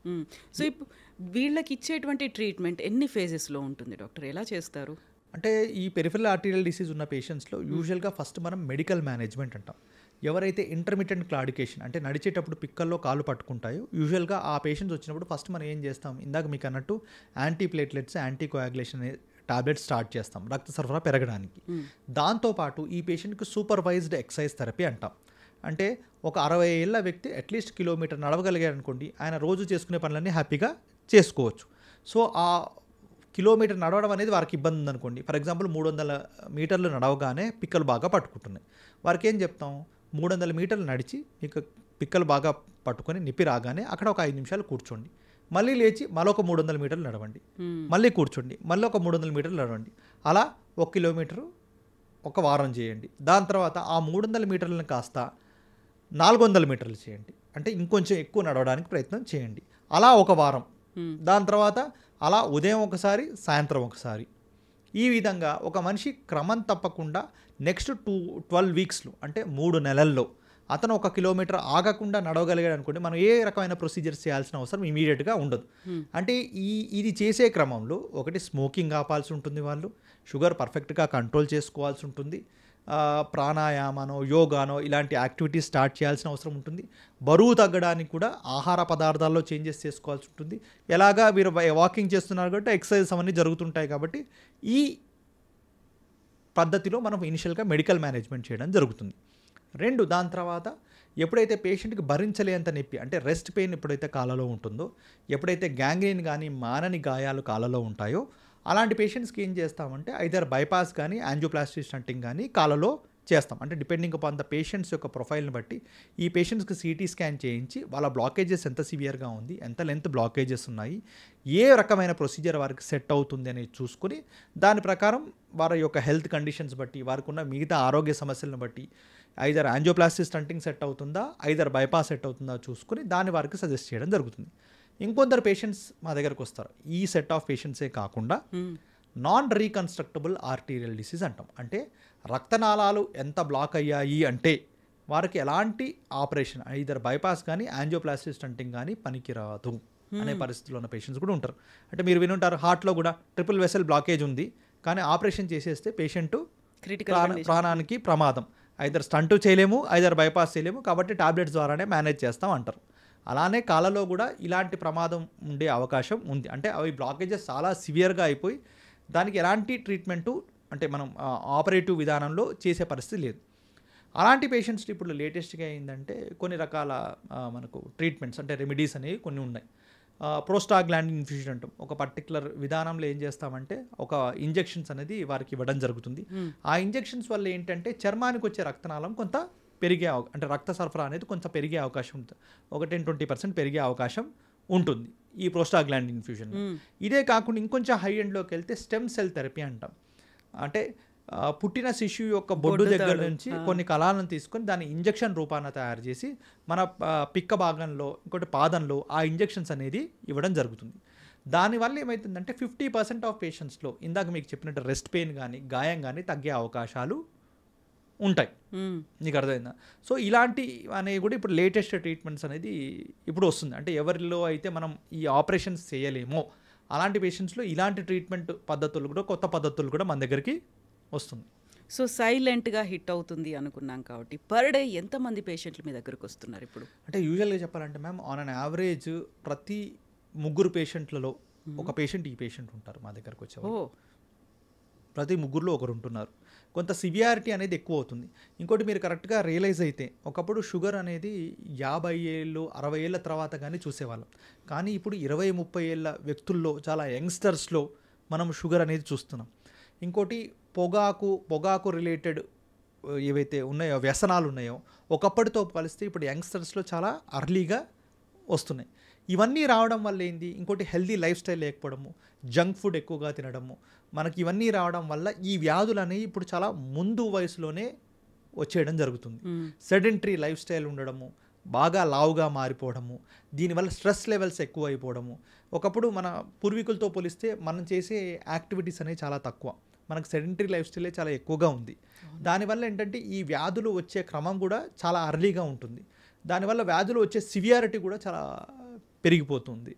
సో ఇప్పుడు వీళ్ళకి ఇచ్చేటువంటి ట్రీట్మెంట్ ఎన్ని ఫేజెస్లో ఉంటుంది డాక్టర్, ఎలా చేస్తారు? అంటే ఈ పెరిఫెరల్ ఆర్టీరియల్ డిసీజ్ ఉన్న పేషెంట్స్లో యూజువల్గా ఫస్ట్ మనం మెడికల్ మేనేజ్మెంట్ అంటాం. ఎవరైతే ఇంటర్మిటెంట్ క్లాడికేషన్ అంటే నడిచేటప్పుడు పిక్కల్లో కాలు పట్టుకుంటాయో యూజువల్గా ఆ పేషెంట్స్ వచ్చినప్పుడు ఫస్ట్ మనం ఏం చేస్తాం, ఇందాక మీకు అన్నట్టు యాంటీప్లేట్లెట్స్, యాంటీకోయాగులేషన్ అనే టాబ్లెట్స్ స్టార్ట్ చేస్తాం రక్త సరఫరా పెరగడానికి. దాంతోపాటు ఈ పేషెంట్కి సూపర్వైజ్డ్ ఎక్సర్సైజ్ థెరపీ అంటాం. అంటే ఒక 60 ఏళ్ళ వ్యక్తి అట్లీస్ట్ కిలోమీటర్ నడవగలిగాడు అనుకోండి, ఆయన రోజు చేసుకునే పనులన్నీ హ్యాపీగా చేసుకోవచ్చు. సో ఆ కిలోమీటర్ నడవడం అనేది వారికి ఇబ్బంది ఉందనుకోండి, ఫర్ ఎగ్జాంపుల్ 300 మీటర్లు నడవగానే పిక్కలు బాగా పట్టుకుంటున్నాయి, వారికి ఏం చెప్తాం, 300 మీటర్లు నడిచి మీకు పిక్కలు బాగా పట్టుకొని నిప్పి రాగానే అక్కడ ఒక 5 నిమిషాలు కూర్చోండి, మళ్ళీ లేచి మరొక 300 మీటర్లు నడవండి, మళ్ళీ కూర్చోండి, మళ్ళీ ఒక 300 మీటర్లు నడవండి. అలా 1 కిలోమీటరు ఒక వారం చేయండి. దాని తర్వాత ఆ 300 మీటర్లను కాస్త 400 మీటర్లు చేయండి, అంటే ఇంకొంచెం ఎక్కువ నడవడానికి ప్రయత్నం చేయండి. అలా ఒక వారం. దాని తర్వాత అలా ఉదయం ఒకసారి, సాయంత్రం ఒకసారి. ఈ విధంగా ఒక మనిషి క్రమం తప్పకుండా నెక్స్ట్ 12 వీక్స్లో అంటే 3 నెలల్లో అతను 1 కిలోమీటర్ ఆగకుండా నడవగలిగాడు అనుకోండి, మనం ఏ రకమైన ప్రొసీజర్స్ చేయాల్సిన అవసరం ఇమీడియట్గా ఉండదు. అంటే ఇది చేసే క్రమంలో ఒకటి స్మోకింగ్ ఆపాల్సి ఉంటుంది, వాళ్ళు షుగర్ పర్ఫెక్ట్గా కంట్రోల్ చేసుకోవాల్సి ఉంటుంది, ప్రాణాయామనో, యోగానో ఇలాంటి యాక్టివిటీస్ స్టార్ట్ చేయాల్సిన అవసరం ఉంటుంది. బరువు తగ్గడానికి కూడా ఆహార పదార్థాల్లో చేంజెస్ చేసుకోవాల్సి ఉంటుంది. ఎలాగా మీరు వాకింగ్ చేస్తున్నారు కాబట్టి ఎక్సర్సైజెస్ అవన్నీ జరుగుతుంటాయి కాబట్టి ఈ పద్ధతిలో మనం ఇనిషియల్గా మెడికల్ మేనేజ్మెంట్ చేయడం జరుగుతుంది. 2, దాని తర్వాత ఎప్పుడైతే పేషెంట్కి భరించలేంత నొప్పి అంటే రెస్ట్ పెయిన్ ఎప్పుడైతే కాళ్ళలో ఉంటుందో, ఎప్పుడైతే గ్యాంగ్రీన్ కానీ మానని గాయాలు కాళ్ళలో ఉంటాయో అలాంటి పేషెంట్స్కి ఏం చేస్తామంటే ఐదర్ బైపాస్ కానీ యాంజియోప్లాస్టీ స్టంటింగ్ కానీ కాళ్ళలో చేస్తాం. అంటే డిపెండింగ్ అపాన్ ద పేషెంట్స్ యొక్క ప్రొఫైల్ని బట్టి ఈ పేషెంట్స్కి సిటీ స్కాన్ చేయించి వాళ్ళ బ్లాకేజెస్ ఎంత సివియర్గా ఉంది, ఎంత లెంత్ బ్లాకేజెస్ ఉన్నాయి, ఏ రకమైన ప్రొసీజర్ వారికి సెట్ అవుతుంది అనేది చూసుకుని దాని ప్రకారం వారి యొక్క హెల్త్ కండిషన్స్ బట్టి, వారికి ఉన్న మిగతా ఆరోగ్య సమస్యలను బట్టి ఐదర్ యాంజియోప్లాస్టీ స్టంటింగ్ సెట్ అవుతుందా, ఐదర్ బైపాస్ సెట్ అవుతుందా చూసుకుని దాన్ని వారికి సజెస్ట్ చేయడం జరుగుతుంది. ఇంకొందరు పేషెంట్స్ మా దగ్గరకు వస్తారు, ఈ సెట్ ఆఫ్ పేషెంట్సే కాకుండా నాన్ రీకన్స్ట్రక్టబుల్ ఆర్టీరియల్ డిసీజ్ అంటాం. అంటే రక్తనాళాలు ఎంత బ్లాక్ అయ్యాయి అంటే వారికి ఎలాంటి ఆపరేషన్ ఐదర్ బైపాస్ కానీ యాంజియోప్లాస్టీ స్టంటింగ్ కానీ పనికిరాదు అనే పరిస్థితిలో ఉన్న పేషెంట్స్ కూడా ఉంటారు. అంటే మీరు వినుంటారు, హార్ట్లో కూడా ట్రిపుల్ వెసెల్ బ్లాకేజ్ ఉంది కానీ ఆపరేషన్ చేసేస్తే పేషెంట్ ప్రాణానికి ప్రమాదం, ఐదర్ స్టంటు చేయలేము, ఐదర్ బైపాస్ చేయలేము, కాబట్టి టాబ్లెట్స్ ద్వారానే మేనేజ్ చేస్తాం అంటారు. అలానే కాళ్ళలో కూడా ఇలాంటి ప్రమాదం ఉండే అవకాశం ఉంది. అంటే అవి బ్లాకేజెస్ చాలా సివియర్గా అయిపోయి దానికి ఎలాంటి ట్రీట్మెంటు అంటే మనం ఆపరేటివ్ విధానంలో చేసే పరిస్థితి లేదు. అలాంటి పేషెంట్స్ ఇప్పుడు లేటెస్ట్గా ఏంటంటే కొన్ని రకాల మనకు ట్రీట్మెంట్స్ అంటే రెమెడీస్ అనేవి కొన్ని ఉన్నాయి. ప్రోస్టాగ్లాండిన్ ఇన్ఫ్యూజన్ అంటాం. ఒక పర్టికులర్ విధానంలో ఏం చేస్తామంటే ఒక ఇంజెక్షన్స్ అనేది వారికి ఇవ్వడం జరుగుతుంది. ఆ ఇంజెక్షన్స్ వల్ల ఏంటంటే చర్మానికి వచ్చే రక్తనాళం కొంత పెరిగే అంటే రక్త సరఫరా అనేది కొంచెం పెరిగే అవకాశం ఉంటుంది, ఒక 10-20% పెరిగే అవకాశం ఉంటుంది ఈ ప్రోస్టాగ్లాండిన్ ఇన్ఫ్యూజన్. ఇదే కాకుండా ఇంకొంచెం హై ఎండ్లోకి వెళ్తే స్టెమ్ సెల్ థెరపీ అంటాం. అంటే పుట్టిన శిశువు యొక్క బొడ్డు దగ్గర నుంచి కొన్ని కణాలను తీసుకొని దాన్ని ఇంజెక్షన్ రూపాన తయారు చేసి మన పిక్క భాగంలో ఇంకోటి పాదంలో ఆ ఇంజెక్షన్స్ అనేది ఇవ్వడం జరుగుతుంది. దానివల్ల ఏమవుతుందంటే 50% ఆఫ్ పేషెంట్స్లో ఇందాక మీకు చెప్పినట్టు రెస్ట్ పెయిన్ కానీ గాయం కానీ తగ్గే అవకాశాలు ఉంటాయి. నీకు అర్థమైందా? సో ఇలాంటి అనేవి కూడా ఇప్పుడు లేటెస్ట్ ట్రీట్మెంట్స్ అనేది ఇప్పుడు వస్తుంది. అంటే ఎవరిలో అయితే మనం ఈ ఆపరేషన్స్ చేయలేమో అలాంటి పేషెంట్స్లో ఇలాంటి ట్రీట్మెంట్ పద్ధతులు కూడా కొత్త పద్ధతులు కూడా మన దగ్గరికి వస్తుంది. సో సైలెంట్గా హిట్ అవుతుంది అనుకున్నాం కాబట్టి పర్ డే ఎంతమంది పేషెంట్లు మీ దగ్గరకు వస్తున్నారు ఇప్పుడు? అంటే యూజువల్గా చెప్పాలంటే మ్యామ్ ఆన్ అన్ యావరేజ్ ప్రతి 3 పేషెంట్లలో ఒక పేషెంట్ ఈ పేషెంట్ ఉంటారు మా దగ్గరకు వచ్చేవారు. ప్రతి ముగ్గురులో ఒకరు ఉంటున్నారు. కొంత సివియారిటీ అనేది ఎక్కువ అవుతుంది. ఇంకోటి మీరు కరెక్ట్గా రియలైజ్ అయితే ఒకప్పుడు షుగర్ అనేది 50 ఏళ్ళు 60 ఏళ్ళ తర్వాత కానీ చూసేవాళ్ళం. కానీ ఇప్పుడు 20-30 ఏళ్ళ వ్యక్తుల్లో చాలా యంగ్స్టర్స్లో మనం షుగర్ అనేది చూస్తున్నాం. ఇంకోటి పొగాకు రిలేటెడ్ ఏవైతే ఉన్నాయో వ్యసనాలు ఉన్నాయో ఒకప్పటితో పోలిస్తే ఇప్పుడు యంగ్స్టర్స్లో చాలా అర్లీగా వస్తున్నాయి. ఇవన్నీ రావడం వల్ల ఏంది, ఇంకోటి హెల్దీ లైఫ్ స్టైల్ లేకపోవడము, జంక్ ఫుడ్ ఎక్కువగా తినడము, మనకి ఇవన్నీ రావడం వల్ల ఈ వ్యాధులు అనేవి ఇప్పుడు చాలా ముందు వయసులోనే వచ్చేయడం జరుగుతుంది. సెడెంటరీ లైఫ్ స్టైల్ ఉండడము, బాగా లావుగా మారిపోవడము, దీనివల్ల స్ట్రెస్ లెవెల్స్ ఎక్కువ అయిపోవడము. ఒకప్పుడు మన పూర్వీకులతో పోలిస్తే మనం చేసే యాక్టివిటీస్ అనేవి చాలా తక్కువ, మనకు సెడెంటరీ లైఫ్ స్టైలే చాలా ఎక్కువగా ఉంది. దానివల్ల ఏంటంటే ఈ వ్యాధులు వచ్చే క్రమం కూడా చాలా అర్లీగా ఉంటుంది. దానివల్ల వ్యాధులు వచ్చే సివియారిటీ కూడా చాలా పెరిగిపోతుంది.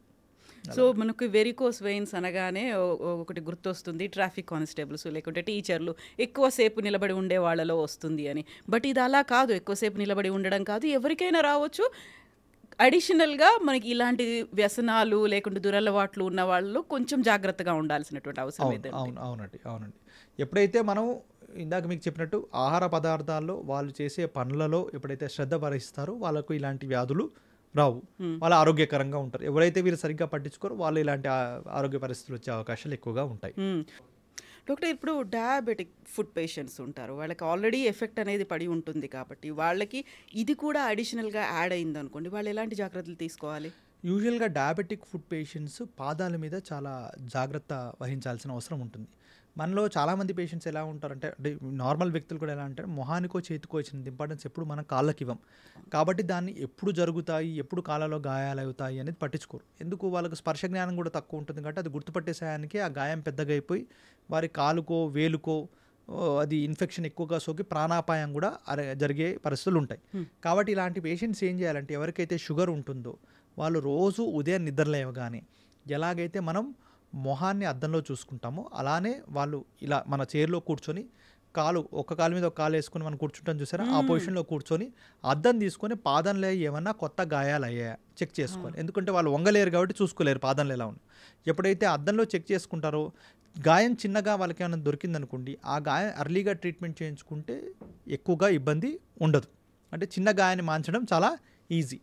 సో మనకు వెరికోస్ వెయిన్స్ అనగానే ఒకటి గుర్తొస్తుంది, ట్రాఫిక్ కానిస్టేబుల్స్ లేకుంటే టీచర్లు ఎక్కువసేపు నిలబడి ఉండే వాళ్ళలో వస్తుంది అని. బట్ ఇది అలా కాదు, ఎక్కువసేపు నిలబడి ఉండడం కాదు, ఎవరికైనా రావచ్చు. అడిషనల్గా మనకి ఇలాంటి వ్యసనాలు లేకుంటే దురలవాట్లు ఉన్న వాళ్ళు కొంచెం జాగ్రత్తగా ఉండాల్సినటువంటి అవసరం అయితే. అవునండి. ఎప్పుడైతే మనం ఇందాక మీకు చెప్పినట్టు ఆహార పదార్థాల్లో వాళ్ళు చేసే పనులలో ఎప్పుడైతే శ్రద్ధ వహిస్తారో వాళ్ళకు ఇలాంటి వ్యాధులు రావు, వాళ్ళు ఆరోగ్యకరంగా ఉంటారు. ఎవరైతే వీళ్ళు సరిగ్గా పట్టించుకోరో వాళ్ళు ఇలాంటి ఆరోగ్య పరిస్థితులు వచ్చే అవకాశాలు ఎక్కువగా ఉంటాయి. డాక్టర్, ఇప్పుడు డయాబెటిక్ ఫుడ్ పేషెంట్స్ ఉంటారు, వాళ్ళకి ఆల్రెడీ ఎఫెక్ట్ అనేది పడి ఉంటుంది కాబట్టి వాళ్ళకి ఇది కూడా అడిషనల్గా యాడ్ అయింది అనుకోండి, వాళ్ళు ఎలాంటి జాగ్రత్తలు తీసుకోవాలి? యూజువల్గా డయాబెటిక్ ఫుడ్ పేషెంట్స్ పాదాల మీద చాలా జాగ్రత్త వహించాల్సిన అవసరం ఉంటుంది. మనలో చాలామంది పేషెంట్స్ ఎలా ఉంటారంటే, నార్మల్ వ్యక్తులు కూడా ఎలా ఉంటారు, మొహానికో చేతికో ఇచ్చినంత ఇంపార్టెన్స్ ఎప్పుడు మనం కాళ్ళకి ఇవ్వం. కాబట్టి దాన్ని ఎప్పుడు జరుగుతాయి, ఎప్పుడు కాళ్ళలో గాయాలు అవుతాయి అనేది పట్టించుకోరు. ఎందుకు, వాళ్ళకు స్పర్శ జ్ఞానం కూడా తక్కువ ఉంటుంది కాబట్టి అది గుర్తుపట్టే సమయానికి ఆ గాయం పెద్దగా అయిపోయి వారి కాలుకో వేలుకో అది ఇన్ఫెక్షన్ ఎక్కువగా సోకి ప్రాణాపాయం కూడా జరిగే పరిస్థితులు ఉంటాయి. కాబట్టి ఇలాంటి పేషెంట్స్ ఏం చేయాలంటే, ఎవరికైతే షుగర్ ఉంటుందో వాళ్ళు రోజు ఉదయం నిద్రలేవగానే ఎలాగైతే మనం మొహాన్ని అద్దంలో చూసుకుంటామో అలానే వాళ్ళు ఇలా మన చైర్లో కూర్చొని ఒక కాలు మీద ఒక కాలు వేసుకొని మనం కూర్చుంటాం చూసారా, ఆ పొజిషన్లో కూర్చొని అద్దం తీసుకొని పాదంలో ఏమన్నా కొత్త గాయాలు అయ్యాయా చెక్ చేసుకోవాలి. ఎందుకంటే వాళ్ళు వంగలేరు కాబట్టి చూసుకోలేరు పాదంలో ఎలా ఉంది. ఎప్పుడైతే అద్దంలో చెక్ చేసుకుంటారో గాయం చిన్నగా వాళ్ళకి ఏమైనా దొరికిందనుకోండి, ఆ గాయం అర్లీగా ట్రీట్మెంట్ చేయించుకుంటే ఎక్కువగా ఇబ్బంది ఉండదు. అంటే చిన్న గాయాన్ని మాన్చడం చాలా ఈజీ.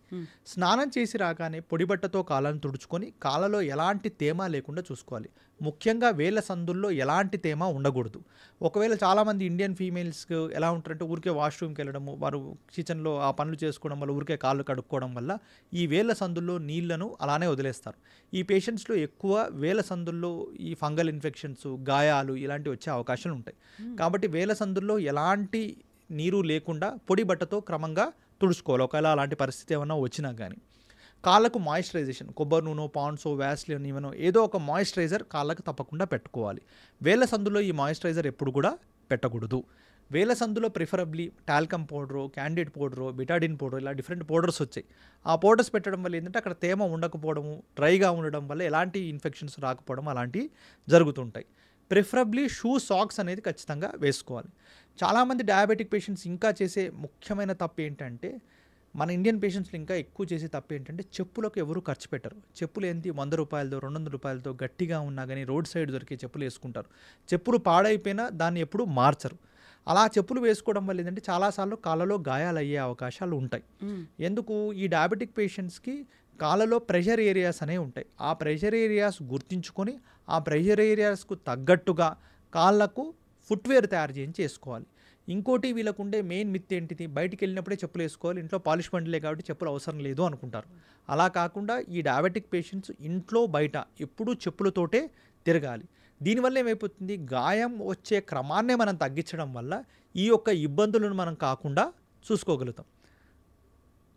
స్నానం చేసి రాగానే పొడి బట్టతో కాళ్ళను తుడుచుకొని కాళ్ళలో ఎలాంటి తేమ లేకుండా చూసుకోవాలి. ముఖ్యంగా వేళ్ళ సందుల్లో ఎలాంటి తేమ ఉండకూడదు. ఒకవేళ చాలామంది ఇండియన్ ఫీమేల్స్కి ఎలా ఉంటారంటే ఊరికే వాష్రూమ్కి వెళ్ళడము, వారు కిచెన్లో ఆ పనులు చేసుకోవడం వల్ల ఊరికే కాళ్ళు కడుక్కోవడం వల్ల ఈ వేళ్ళ సందుల్లో నీళ్లను అలానే వదిలేస్తారు. ఈ పేషెంట్స్లో ఎక్కువ వేళ్ళ సందుల్లో ఈ ఫంగల్ ఇన్ఫెక్షన్స్, గాయాలు ఇలాంటివి వచ్చే అవకాశాలు ఉంటాయి. కాబట్టి వేళ్ళ సందుల్లో ఎలాంటి నీరు లేకుండా పొడి బట్టతో క్రమంగా తుడుచుకోవాలి ఒకవేళ అలాంటి పరిస్థితి ఏమైనా వచ్చినా కానీ. కాళ్ళకు మాయిశ్చరైజేషన్, కొబ్బరి నూనె, పాండ్సో, వ్యాస్లిన్ ఏమనో ఏదో ఒక మాయిశ్చరైజర్ కాళ్ళకు తప్పకుండా పెట్టుకోవాలి. వేళ్ళ సందులో ఈ మాయిశ్చరైజర్ ఎప్పుడు కూడా పెట్టకూడదు. వేళ్ళ సందులో preferably talcum powder, Candid powder, Betadine powder ఇలా డిఫరెంట్ పౌడర్స్ వచ్చాయి. ఆ పౌడర్స్ పెట్టడం వల్ల ఏంటంటే అక్కడ తేమ ఉండకపోవడము, డ్రైగా ఉండడం వల్ల ఎలాంటి ఇన్ఫెక్షన్స్ రాకపోవడం అలాంటివి జరుగుతుంటాయి. ప్రిఫరబ్లీ సాక్స్ అనేది ఖచ్చితంగా వేసుకోవాలి. చాలామంది డయాబెటిక్ పేషెంట్స్ ఇంకా చేసే ముఖ్యమైన తప్పు ఏంటంటే, మన ఇండియన్ పేషెంట్స్లో ఇంకా ఎక్కువ చేసే తప్పు ఏంటంటే చెప్పులకు ఎవరు ఖర్చు పెట్టరు. చెప్పులు ఏంటి 100 రూపాయలతో 200 రూపాయలతో గట్టిగా ఉన్నా కానీ రోడ్ సైడ్ దొరికే చెప్పులు వేసుకుంటారు. చెప్పులు పాడైపోయినా దాన్ని ఎప్పుడు మార్చరు. అలా చెప్పులు వేసుకోవడం వల్ల ఏంటంటే చాలాసార్లు కాళ్ళలో గాయాలు అయ్యే అవకాశాలు ఉంటాయి. ఎందుకు, ఈ డయాబెటిక్ పేషెంట్స్కి కాళ్ళలో ప్రెషర్ ఏరియాస్ అనేవి ఉంటాయి. ఆ ప్రెషర్ ఏరియాస్ గుర్తించుకొని ఆ ప్రెషర్ ఏరియాస్కు తగ్గట్టుగా కాళ్ళకు ఫుట్వేర్ తయారు చేసుకోవాలి. ఇంకోటి వీళ్ళకు ఉండే మెయిన్ మిత్ ఏంటిది, బయటికి వెళ్ళినప్పుడే చెప్పులు వేసుకోవాలి, ఇంట్లో పాలిష్ బండ్లే కాబట్టి చెప్పులు అవసరం లేదు అనుకుంటారు. అలా కాకుండా ఈ డయాబెటిక్ పేషెంట్స్ ఇంట్లో బయట ఎప్పుడూ చెప్పులతోటే తిరగాలి. దీనివల్ల ఏమైపోతుంది, గాయం వచ్చే క్రమాన్నే మనం తగ్గించడం వల్ల ఈ యొక్క ఇబ్బందులను మనం కాకుండా చూసుకోగలుగుతాం.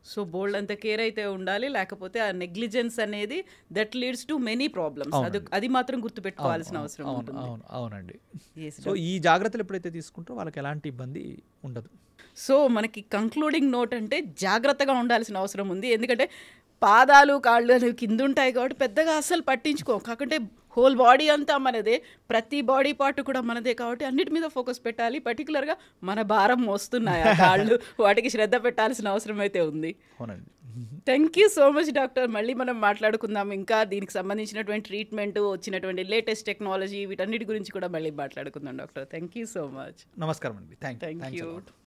సో బోల్డ్ అంత కేర్ అయితే ఉండాలి, లేకపోతే ఆ నెగ్లిజెన్స్ అనేది that leads to many problems. అది మాత్రం గుర్తుపెట్టుకోవాల్సిన అవసరం ఉంటుంది. అవునండి. సో ఈ జాగ్రత్తలు ఎప్పుడైతే తీసుకుంటారో వాళ్ళకి ఎలాంటి ఇబ్బంది ఉండదు. సో మనకి కంక్లూడింగ్ నోట్ అంటే జాగ్రత్తగా ఉండాల్సిన అవసరం ఉంది. ఎందుకంటే పాదాలు కాళ్ళు అనేవి కింద ఉంటాయి కాబట్టి పెద్దగా అస్సలు పట్టించుకో, కాకుంటే హోల్ బాడీ అంతా మనదే, ప్రతి బాడీ పార్ట్ కూడా మనదే కాబట్టి అన్నిటి మీద ఫోకస్ పెట్టాలి. పర్టికులర్గా మన భారం మోస్తున్నాయి ఆ కాళ్ళు, వాటికి శ్రద్ధ పెట్టాల్సిన అవసరం అయితే ఉంది. అవునండి. Thank you so much doctor. మళ్ళీ మనం మాట్లాడుకుందాం, ఇంకా దీనికి సంబంధించినటువంటి ట్రీట్మెంట్, వచ్చినటువంటి లేటెస్ట్ టెక్నాలజీ, వీటన్నిటి గురించి కూడా మళ్ళీ మాట్లాడుకుందాం doctor. Thank you so much. నమస్కారం అండి. Thank thank you.